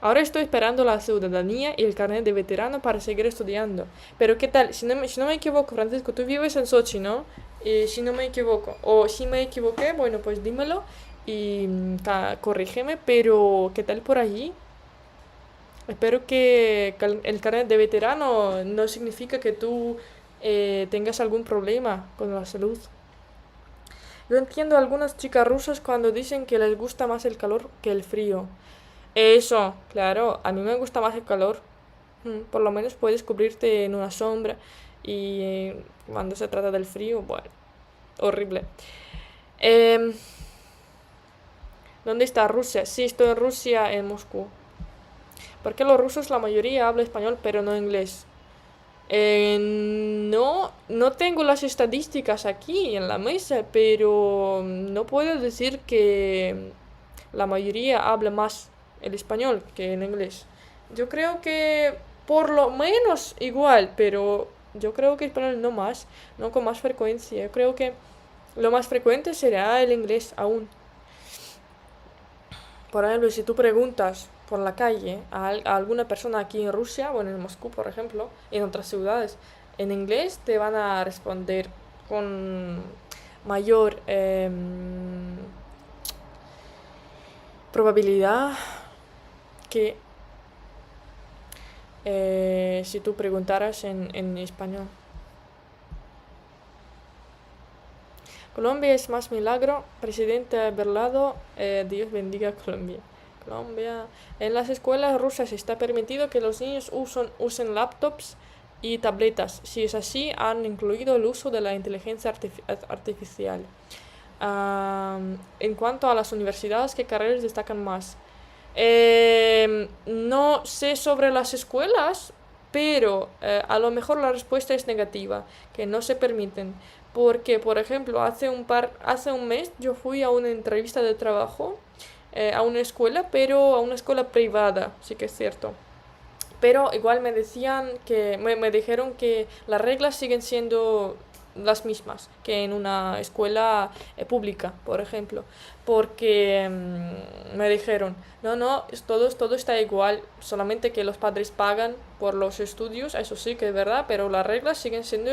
Ahora estoy esperando la ciudadanía y el carnet de veterano para seguir estudiando. Pero ¿qué tal? Si no me equivoco, Francisco, tú vives en Sochi, ¿no? Si no me equivoco. O si me equivoqué, bueno, pues dímelo y corrígeme. Pero ¿qué tal por allí? Espero que el carnet de veterano no significa que tú tengas algún problema con la salud. Yo entiendo a algunas chicas rusas cuando dicen que les gusta más el calor que el frío. Eso, claro, a mí me gusta más el calor. Por lo menos puedes cubrirte en una sombra. Y cuando se trata del frío, bueno, horrible. Em, ¿Dónde está Rusia? Sí, estoy en Rusia, en Moscú. Porque los rusos, la mayoría habla español, pero no inglés. No tengo las estadísticas aquí en la mesa, pero no puedo decir que la mayoría habla más el español que en inglés. Yo creo que por lo menos igual, pero yo creo que español no más, no con más frecuencia. Yo creo que lo más frecuente será el inglés aún. Por ejemplo, si tú preguntas por la calle a alguna persona aquí en Rusia, bueno, en Moscú, por ejemplo, en otras ciudades, en inglés te van a responder con mayor probabilidad que si tú preguntaras en español. Colombia es más milagro. Presidente Berlado, Dios bendiga Colombia. Colombia. En las escuelas rusas está permitido que los niños usen laptops y tabletas. Si es así, han incluido el uso de la inteligencia artificial. En cuanto a las universidades, ¿qué carreras destacan más? No sé sobre las escuelas, pero a lo mejor la respuesta es negativa, que no se permiten. Porque, por ejemplo, hace un mes yo fui a una entrevista de trabajo a una escuela, pero a una escuela privada, sí que es cierto. Pero igual me dijeron que las reglas siguen siendo las mismas que en una escuela pública, por ejemplo, porque me dijeron, no, no, todo está igual, solamente que los padres pagan por los estudios, eso sí que es verdad, pero las reglas siguen siendo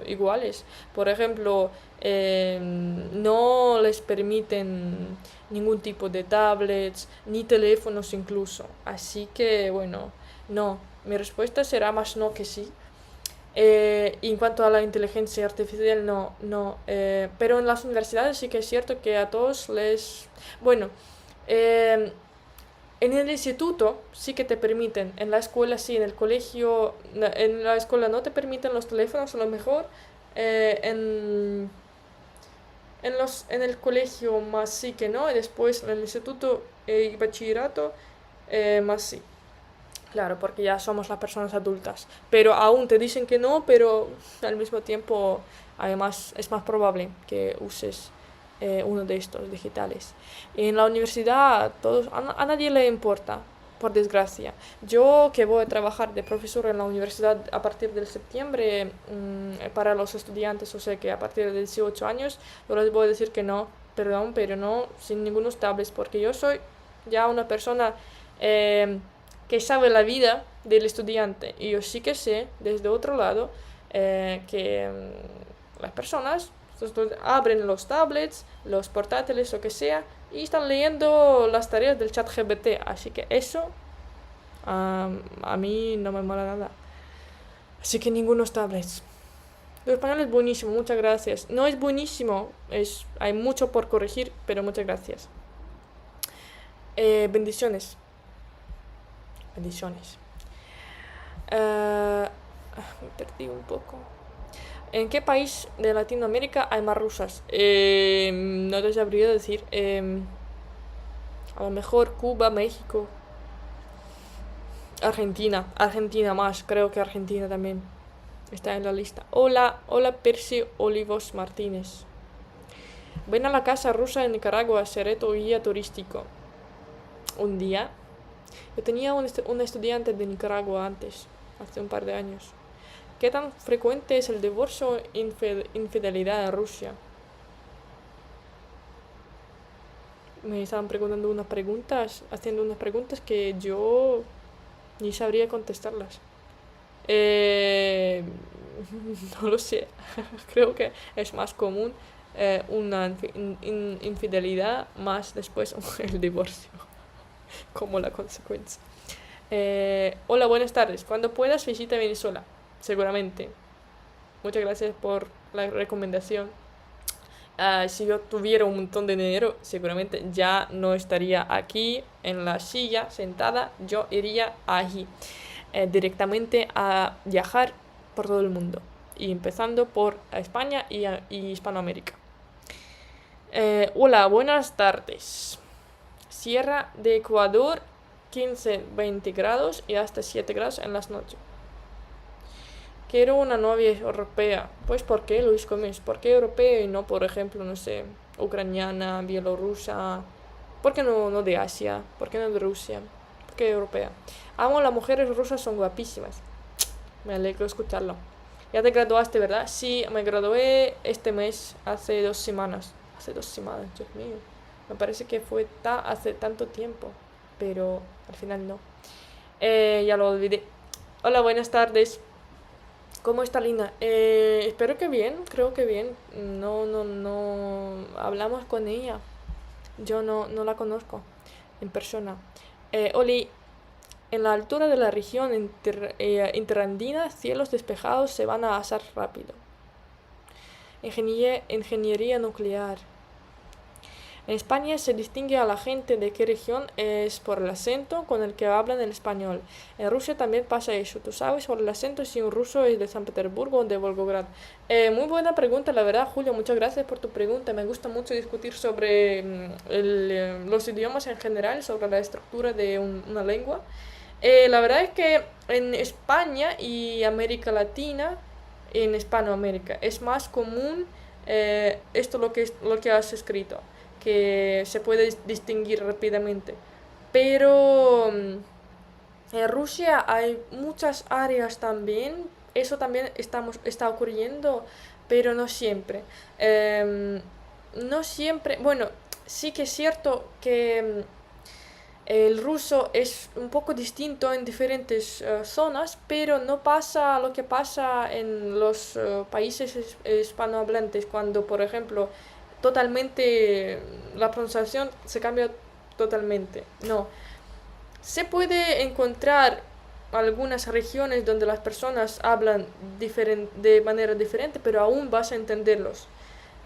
iguales. Por ejemplo, no les permiten ningún tipo de tablets, ni teléfonos incluso. Así que, bueno, no, mi respuesta será más no que sí. Y en cuanto a la inteligencia artificial, no, no. Pero en las universidades sí que es cierto que a todos les... Bueno, eh, en el instituto sí que te permiten, en la escuela sí, en el colegio, en la escuela no te permiten los teléfonos, a lo mejor. En el colegio más sí que no, y después en el instituto y bachillerato más sí. Claro, porque ya somos las personas adultas. Pero aún te dicen que no, pero al mismo tiempo, además, es más probable que uses uno de estos digitales. En la universidad, a nadie le importa, por desgracia. Yo que voy a trabajar de profesor en la universidad a partir del septiembre para los estudiantes, o sea que a partir de 18 años, yo les voy a decir que no, perdón, pero no sin ningunos tablets, porque yo soy ya una persona... que sabe la vida del estudiante. Y yo sí que sé, desde otro lado, que las personas abren los tablets, los portátiles, o que sea, y están leyendo las tareas del chat GPT. Así que eso a mí no me mola nada. Así que ningunos tablets. Tu español es buenísimo, muchas gracias. No es buenísimo, hay mucho por corregir, pero muchas gracias. Bendiciones. Bendiciones. Me perdí un poco. ¿En qué país de Latinoamérica hay más rusas? No te sabría decir. A lo mejor Cuba, México, Argentina. Argentina más, creo que Argentina también está en la lista. Hola Percy Olivos Martínez. Ven a la casa rusa en Nicaragua, seré tu guía turístico. Un día. Yo tenía un estudiante de Nicaragua antes, hace un par de años. ¿Qué tan frecuente es el divorcio o infidelidad en Rusia? Me estaban preguntando haciendo unas preguntas que yo ni sabría contestarlas. No lo sé. Creo que es más común una infidelidad más después el divorcio como la consecuencia. Hola, buenas tardes. Cuando puedas visita Venezuela. Seguramente. Muchas gracias por la recomendación. Si yo tuviera un montón de dinero, seguramente ya no estaría aquí en la silla sentada. Yo iría allí directamente a viajar por todo el mundo. Y empezando por España y Hispanoamérica. Hola, buenas tardes. Sierra de Ecuador, 15-20 grados y hasta 7 grados en las noches. Quiero una novia europea. Pues ¿por qué, Luis Gómez? ¿Por qué europea y no, por ejemplo, no sé, ucraniana, bielorrusa? ¿Por qué no de Asia? ¿Por qué no de Rusia? ¿Por qué europea? Amo, las mujeres rusas son guapísimas. Me alegro escucharlo. Ya te graduaste, ¿verdad? Sí, me gradué este mes, hace 2 semanas. Hace 2 semanas, Dios mío. Me parece que fue hace tanto tiempo, pero al final no. Ya lo olvidé. Hola, buenas tardes. ¿Cómo está Lina? Espero que bien, creo que bien. No hablamos con ella. Yo no la conozco en persona. Oli, en la altura de la región interandina, cielos despejados se van a asar rápido. Ingeniería nuclear. En España se distingue a la gente de qué región es por el acento con el que hablan el español. En Rusia también pasa eso. ¿Tú sabes por el acento si un ruso es de San Petersburgo o de Volgograd? Muy buena pregunta, la verdad, Julio. Muchas gracias por tu pregunta. Me gusta mucho discutir sobre los idiomas en general, sobre la estructura de una lengua. La verdad es que en España y América Latina, en Hispanoamérica, es más común esto lo que has escrito, que se puede distinguir rápidamente. Pero en Rusia hay muchas áreas también eso también está ocurriendo, pero no siempre. Em, no siempre, bueno, sí que es cierto que el ruso es un poco distinto en diferentes zonas, pero no pasa lo que pasa en los países hispanohablantes, cuando, por ejemplo, totalmente la pronunciación se cambia totalmente. No, se puede encontrar algunas regiones donde las personas hablan de manera diferente, pero aún vas a entenderlos.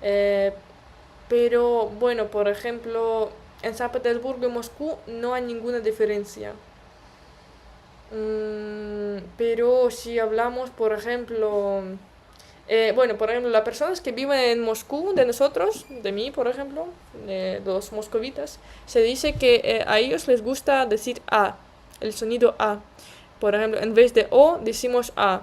Eh, pero bueno, por ejemplo, en San Petersburgo y Moscú no hay ninguna diferencia. Pero si hablamos, por ejemplo, bueno, por ejemplo, las personas que viven en Moscú, de nosotros, de mí, por ejemplo, de los moscovitas, se dice que a ellos les gusta decir A, el sonido A. Por ejemplo, en vez de O, decimos A.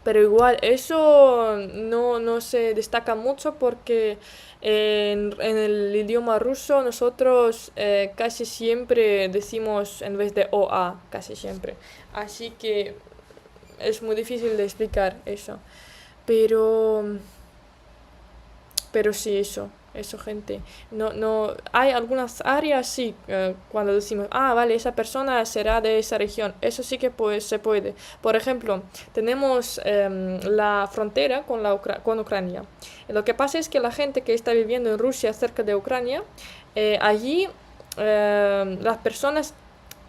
Pero igual, eso no se destaca mucho porque en el idioma ruso nosotros casi siempre decimos en vez de o a, casi siempre. Así que es muy difícil de explicar eso. Pero, pero sí, eso, gente. No, hay algunas áreas, sí, cuando decimos, ah, vale, esa persona será de esa región. Eso sí que pues se puede. Por ejemplo, tenemos la frontera con Ucrania. Lo que pasa es que la gente que está viviendo en Rusia, cerca de Ucrania, allí las personas,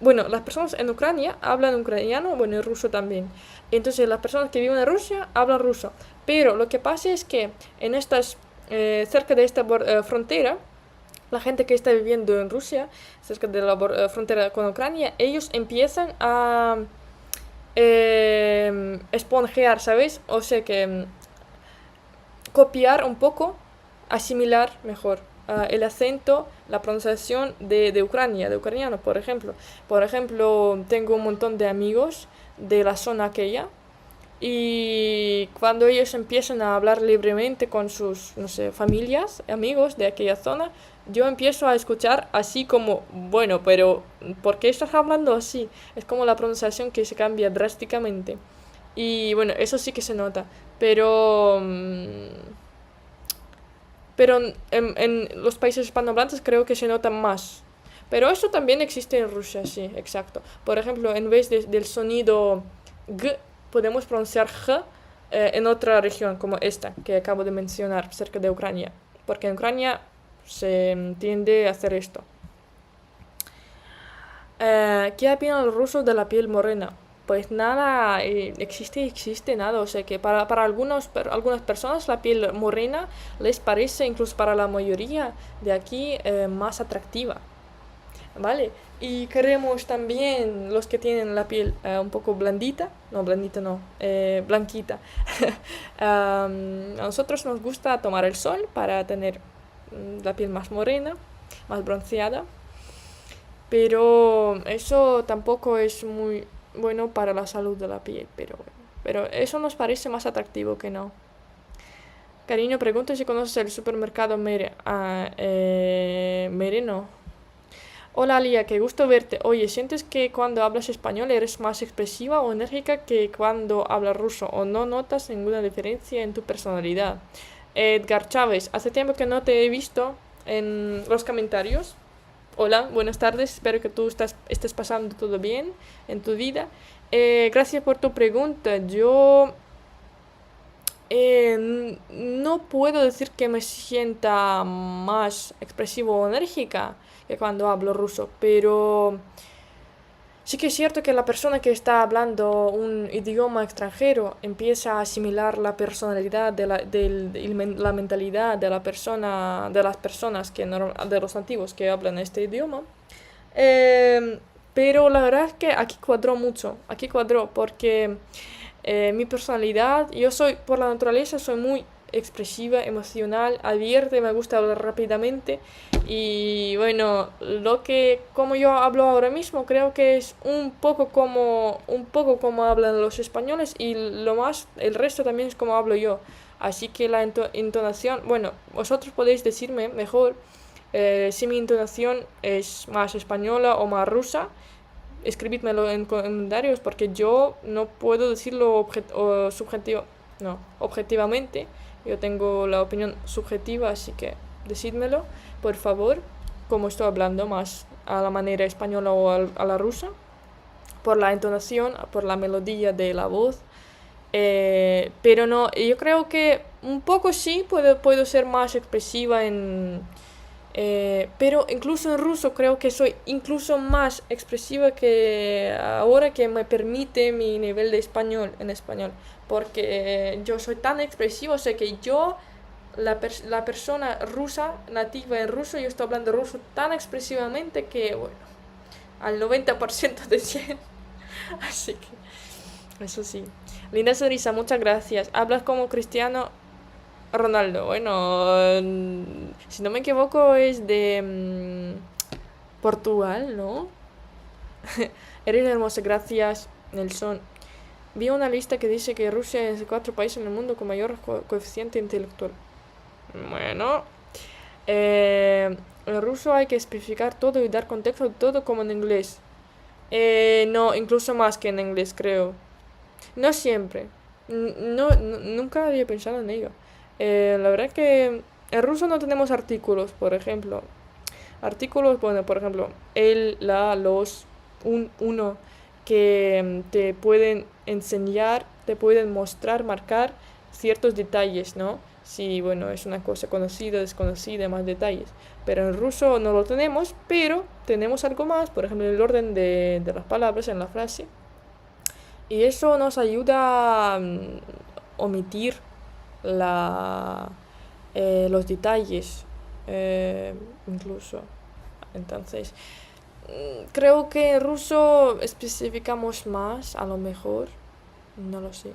bueno, las personas en Ucrania hablan ucraniano, bueno, y ruso también. Entonces, las personas que viven en Rusia hablan ruso. Pero lo que pasa es que en estas cerca de esta frontera, la gente que está viviendo en Rusia, cerca de la frontera con Ucrania, ellos empiezan a esponjear, ¿sabes? O sea que copiar un poco, asimilar mejor el acento, la pronunciación de Ucrania, de ucraniano, por ejemplo. Por ejemplo, tengo un montón de amigos de la zona aquella y cuando ellos empiezan a hablar libremente con sus, no sé, familias, amigos de aquella zona, yo empiezo a escuchar así como, bueno, pero ¿por qué estás hablando así? Es como la pronunciación que se cambia drásticamente. Y bueno, eso sí que se nota. Pero, pero en los países hispanohablantes creo que se nota más. Pero eso también existe en Rusia, sí, exacto. Por ejemplo, en vez del sonido G, podemos pronunciar G en otra región, como esta que acabo de mencionar, cerca de Ucrania. Porque en Ucrania se tiende a hacer esto. ¿Qué opinan los rusos de la piel morena? Pues nada, existe nada. O sea que para algunas personas la piel morena les parece, incluso para la mayoría de aquí, más atractiva. ¿Vale? Y queremos también los que tienen la piel un poco blandita no, blanquita. A nosotros nos gusta tomar el sol para tener la piel más morena, más bronceada, pero eso tampoco es muy bueno para la salud de la piel, pero eso nos parece más atractivo que no. Cariño, pregunta si conoces el supermercado Mere. Mere no. Hola Lía, qué gusto verte. Oye, ¿sientes que cuando hablas español eres más expresiva o enérgica que cuando hablas ruso o no notas ninguna diferencia en tu personalidad? Edgar Chávez, hace tiempo que no te he visto en los comentarios. Hola, buenas tardes, espero que tú estés pasando todo bien en tu vida. Gracias por tu pregunta. Yo no puedo decir que me sienta más expresivo o enérgica que cuando hablo ruso, pero sí que es cierto que la persona que está hablando un idioma extranjero empieza a asimilar la personalidad la mentalidad de la persona, de las personas de los nativos que hablan este idioma. Pero la verdad es que aquí cuadró porque mi personalidad, yo soy, por la naturaleza, soy muy expresiva, emocional, abierta y me gusta hablar rápidamente. Y bueno, como yo hablo ahora mismo, creo que es un poco como hablan los españoles y el resto también es como hablo yo. Así que la entonación, bueno, vosotros podéis decirme mejor si mi entonación es más española o más rusa. escribidmelo en comentarios porque yo no puedo decirlo objetivamente. Yo tengo la opinión subjetiva, así que decídmelo, por favor, como estoy hablando más a la manera española o a la rusa, por la entonación, por la melodía de la voz. Pero no, yo creo que un poco sí puedo ser más expresiva pero incluso en ruso creo que soy incluso más expresiva que ahora que me permite mi nivel de español en español. Porque yo soy tan expresivo, o sea que yo, la persona rusa, nativa en ruso, yo estoy hablando ruso tan expresivamente que, bueno, al 90% de 100. Así que, eso sí. Linda sonrisa, muchas gracias. Hablas como Cristiano Ronaldo. Bueno, si no me equivoco es de Portugal, ¿no? Eres hermosa, gracias, Nelson. Vi una lista que dice que Rusia es el 4 país en el mundo con mayor coeficiente intelectual. Bueno, en ruso hay que especificar todo y dar contexto a todo como en inglés. No, incluso más que en inglés, creo. No siempre. Nunca había pensado en ello. La verdad que en ruso no tenemos artículos, por ejemplo. Artículos, bueno, por ejemplo, el, la, los, uno, que te pueden enseñar, te pueden mostrar, marcar ciertos detalles, ¿no? Si, bueno, es una cosa conocida, desconocida, más detalles. Pero en ruso no lo tenemos, pero tenemos algo más, por ejemplo, el orden de las palabras en la frase. Y eso nos ayuda a omitir los detalles, incluso. Entonces, creo que en ruso especificamos más, a lo mejor, no lo sé.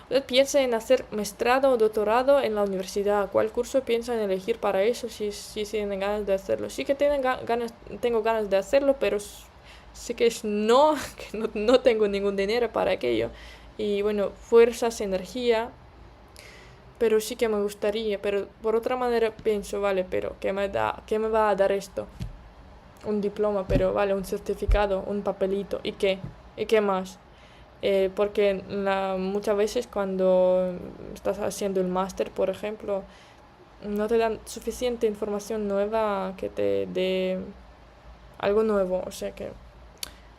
Usted piensa en hacer maestrado o doctorado en la universidad. ¿Cuál curso piensa en elegir para eso? Si tienen ganas de hacerlo. Sí que tengo ganas de hacerlo, pero sé que no tengo ningún dinero para aquello. Y bueno, fuerzas, energía, pero sí que me gustaría. Pero por otra manera pienso, vale, pero ¿qué me va a dar esto? Un diploma, pero vale, un certificado, un papelito. ¿Y qué? ¿Y qué más? Porque muchas veces cuando estás haciendo el máster, por ejemplo, no te dan suficiente información nueva que te dé algo nuevo, o sea que,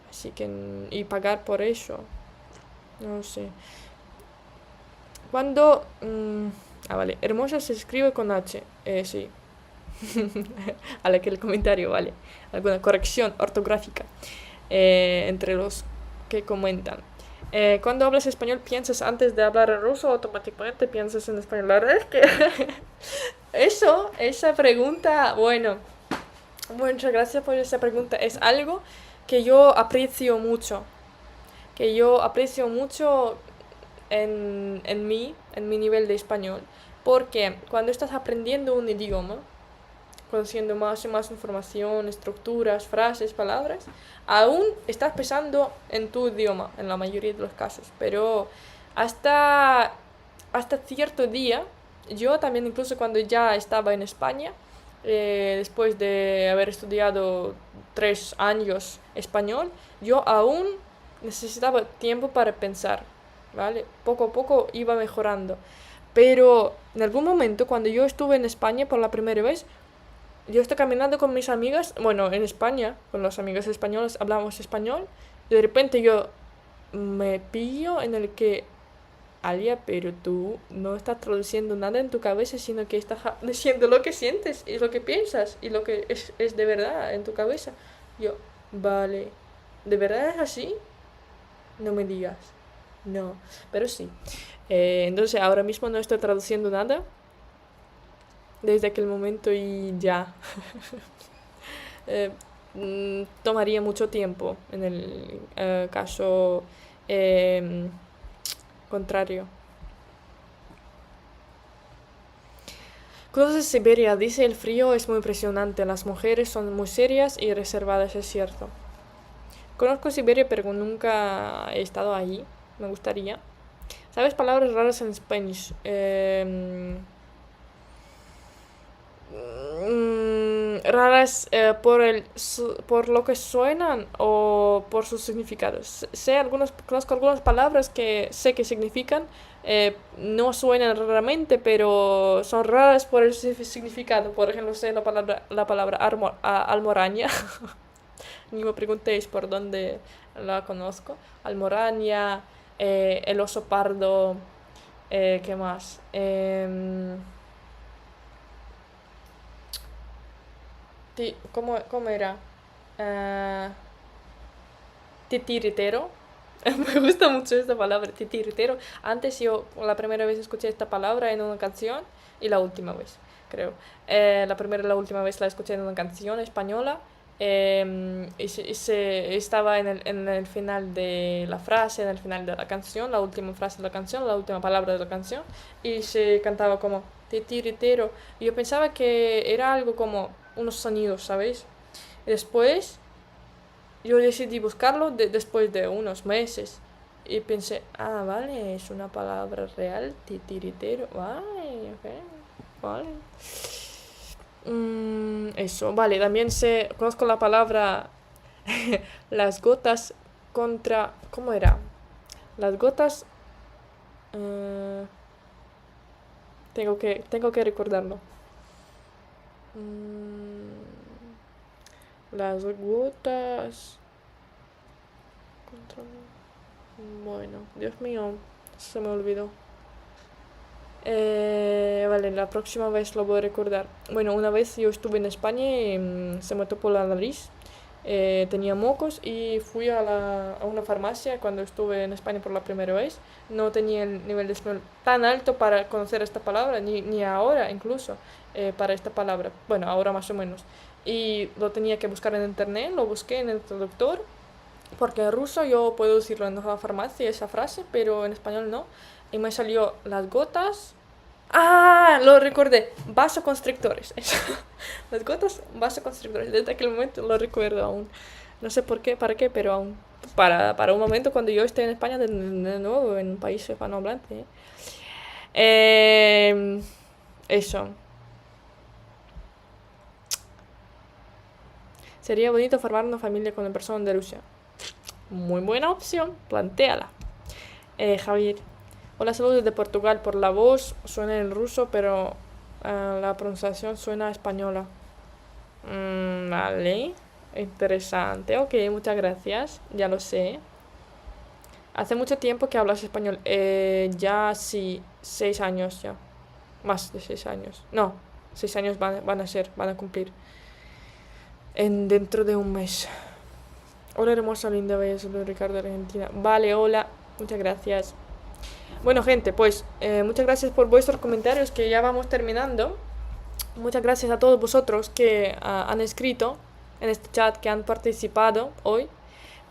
así que, y pagar por eso, no sé. Cuando, vale, hermosa se escribe con H, sí. Vale, que el comentario, vale, alguna corrección ortográfica entre los que comentan. Cuando hablas español, ¿piensas antes de hablar en ruso o automáticamente piensas en español? La verdad es que esa pregunta, bueno, muchas gracias por esa pregunta. Es algo que yo aprecio mucho. En mi nivel de español. Porque cuando estás aprendiendo un idioma, conociendo más y más información, estructuras, frases, palabras, aún estás pensando en tu idioma, en la mayoría de los casos. Pero hasta cierto día, yo también incluso cuando ya estaba en España, después de haber estudiado 3 años español, yo aún necesitaba tiempo para pensar, ¿vale? Poco a poco iba mejorando. Pero en algún momento, cuando yo estuve en España por la primera vez, yo estoy caminando con mis amigas, bueno, en España, con las amigas españolas hablamos español, y de repente yo me pillo en el que, Alia, pero tú no estás traduciendo nada en tu cabeza, sino que estás diciendo lo que sientes y lo que piensas y lo que es de verdad en tu cabeza. Yo, vale, ¿de verdad es así? No me digas. No, pero sí. Entonces ahora mismo no estoy traduciendo nada desde aquel momento y ya. Tomaría mucho tiempo en el caso contrario. Cruz de Siberia dice: el frío es muy impresionante, las mujeres son muy serias y reservadas, es cierto. Conozco Siberia, pero nunca he estado allí. Me gustaría. ¿Sabes palabras raras en español? raras por lo que suenan o por sus significados. Conozco algunas palabras que sé que significan, no suenan raramente, pero son raras por el significado. Por ejemplo, sé la palabra almoraña. Ni me preguntéis por dónde la conozco. Almoraña, el oso pardo, ¿qué más? ¿Cómo era? Ah, titiritero. Me gusta mucho esta palabra, titiritero. Antes yo la primera vez escuché esta palabra en una canción y la última vez, creo. La primera y la última vez la escuché en una canción española. Estaba en el final de la frase, en el final de la canción, la última frase de la canción, la última palabra de la canción, y se cantaba como titiritero. Y yo pensaba que era algo como unos sonidos, ¿sabéis? Y después yo decidí buscarlo después de unos meses. Y pensé, vale, es una palabra real, titiritero. Vale, ok, vale. Eso, vale, también conozco la palabra las gotas contra. ¿Cómo era? Las gotas. Tengo que recordarlo. Las gotas. Contra. Bueno, Dios mío, se me olvidó. Vale, la próxima vez lo voy a recordar. Bueno, una vez yo estuve en España y se me topó la nariz. Tenía mocos y fui a una farmacia cuando estuve en España por la primera vez. No tenía el nivel de español tan alto para conocer esta palabra, ni ahora incluso, para esta palabra. Bueno, ahora más o menos. Y lo tenía que buscar en internet, lo busqué en el traductor, porque en ruso yo puedo decirlo en la farmacia esa frase, pero en español no. Y me salió las gotas. Lo recordé. Vasoconstrictores. Las gotas vasoconstrictores. Desde aquel momento lo recuerdo aún. No sé por qué, para qué, pero aún. Para un momento cuando yo esté en España de nuevo, en un país hispanohablante. Eso. Sería bonito formar una familia con una persona de Rusia. Muy buena opción. Plantéala. Javier. Hola, saludos desde Portugal. Por la voz suena en ruso, pero la pronunciación suena española. Vale. Interesante. Ok, muchas gracias. Ya lo sé. Hace mucho tiempo que hablas español. Ya sí, 6 años ya. Más de 6 años. No, 6 años van a cumplir. Dentro de un mes. Hola, hermosa, linda, bella, soy Ricardo de Argentina. Vale, hola. Muchas gracias. Bueno, gente, pues muchas gracias por vuestros comentarios, que ya vamos terminando. Muchas gracias a todos vosotros que han escrito en este chat, que han participado hoy,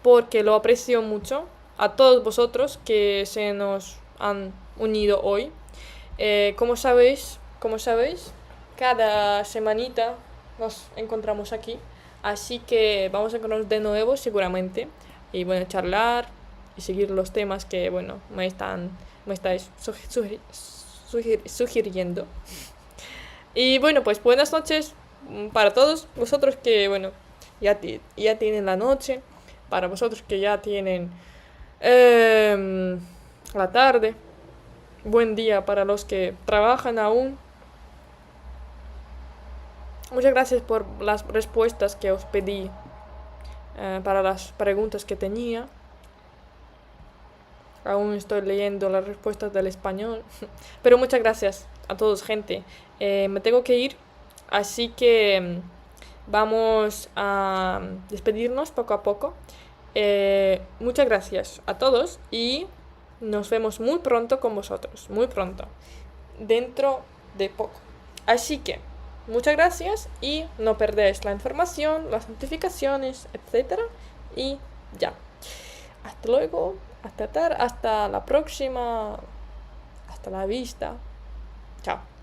porque lo aprecio mucho. A todos vosotros que se nos han unido hoy. Como sabéis, cada semanita nos encontramos aquí. Así que vamos a encontrarnos de nuevo seguramente. Y bueno, charlar y seguir los temas que, bueno, me estáis sugiriendo. Y bueno, pues buenas noches para todos vosotros que, bueno, ya tienen la noche. Para vosotros que ya tienen la tarde. Buen día para los que trabajan aún. Muchas gracias por las respuestas que os pedí para las preguntas que tenía. Aún estoy leyendo las respuestas del español. Pero muchas gracias a todos, gente. Me tengo que ir, así que vamos a despedirnos poco a poco. Muchas gracias a todos y nos vemos muy pronto con vosotros. Muy pronto. Dentro de poco. Así que muchas gracias y no perdéis la información, las notificaciones, etc. Y ya. Hasta luego. Hasta la próxima. Hasta la vista. Chao.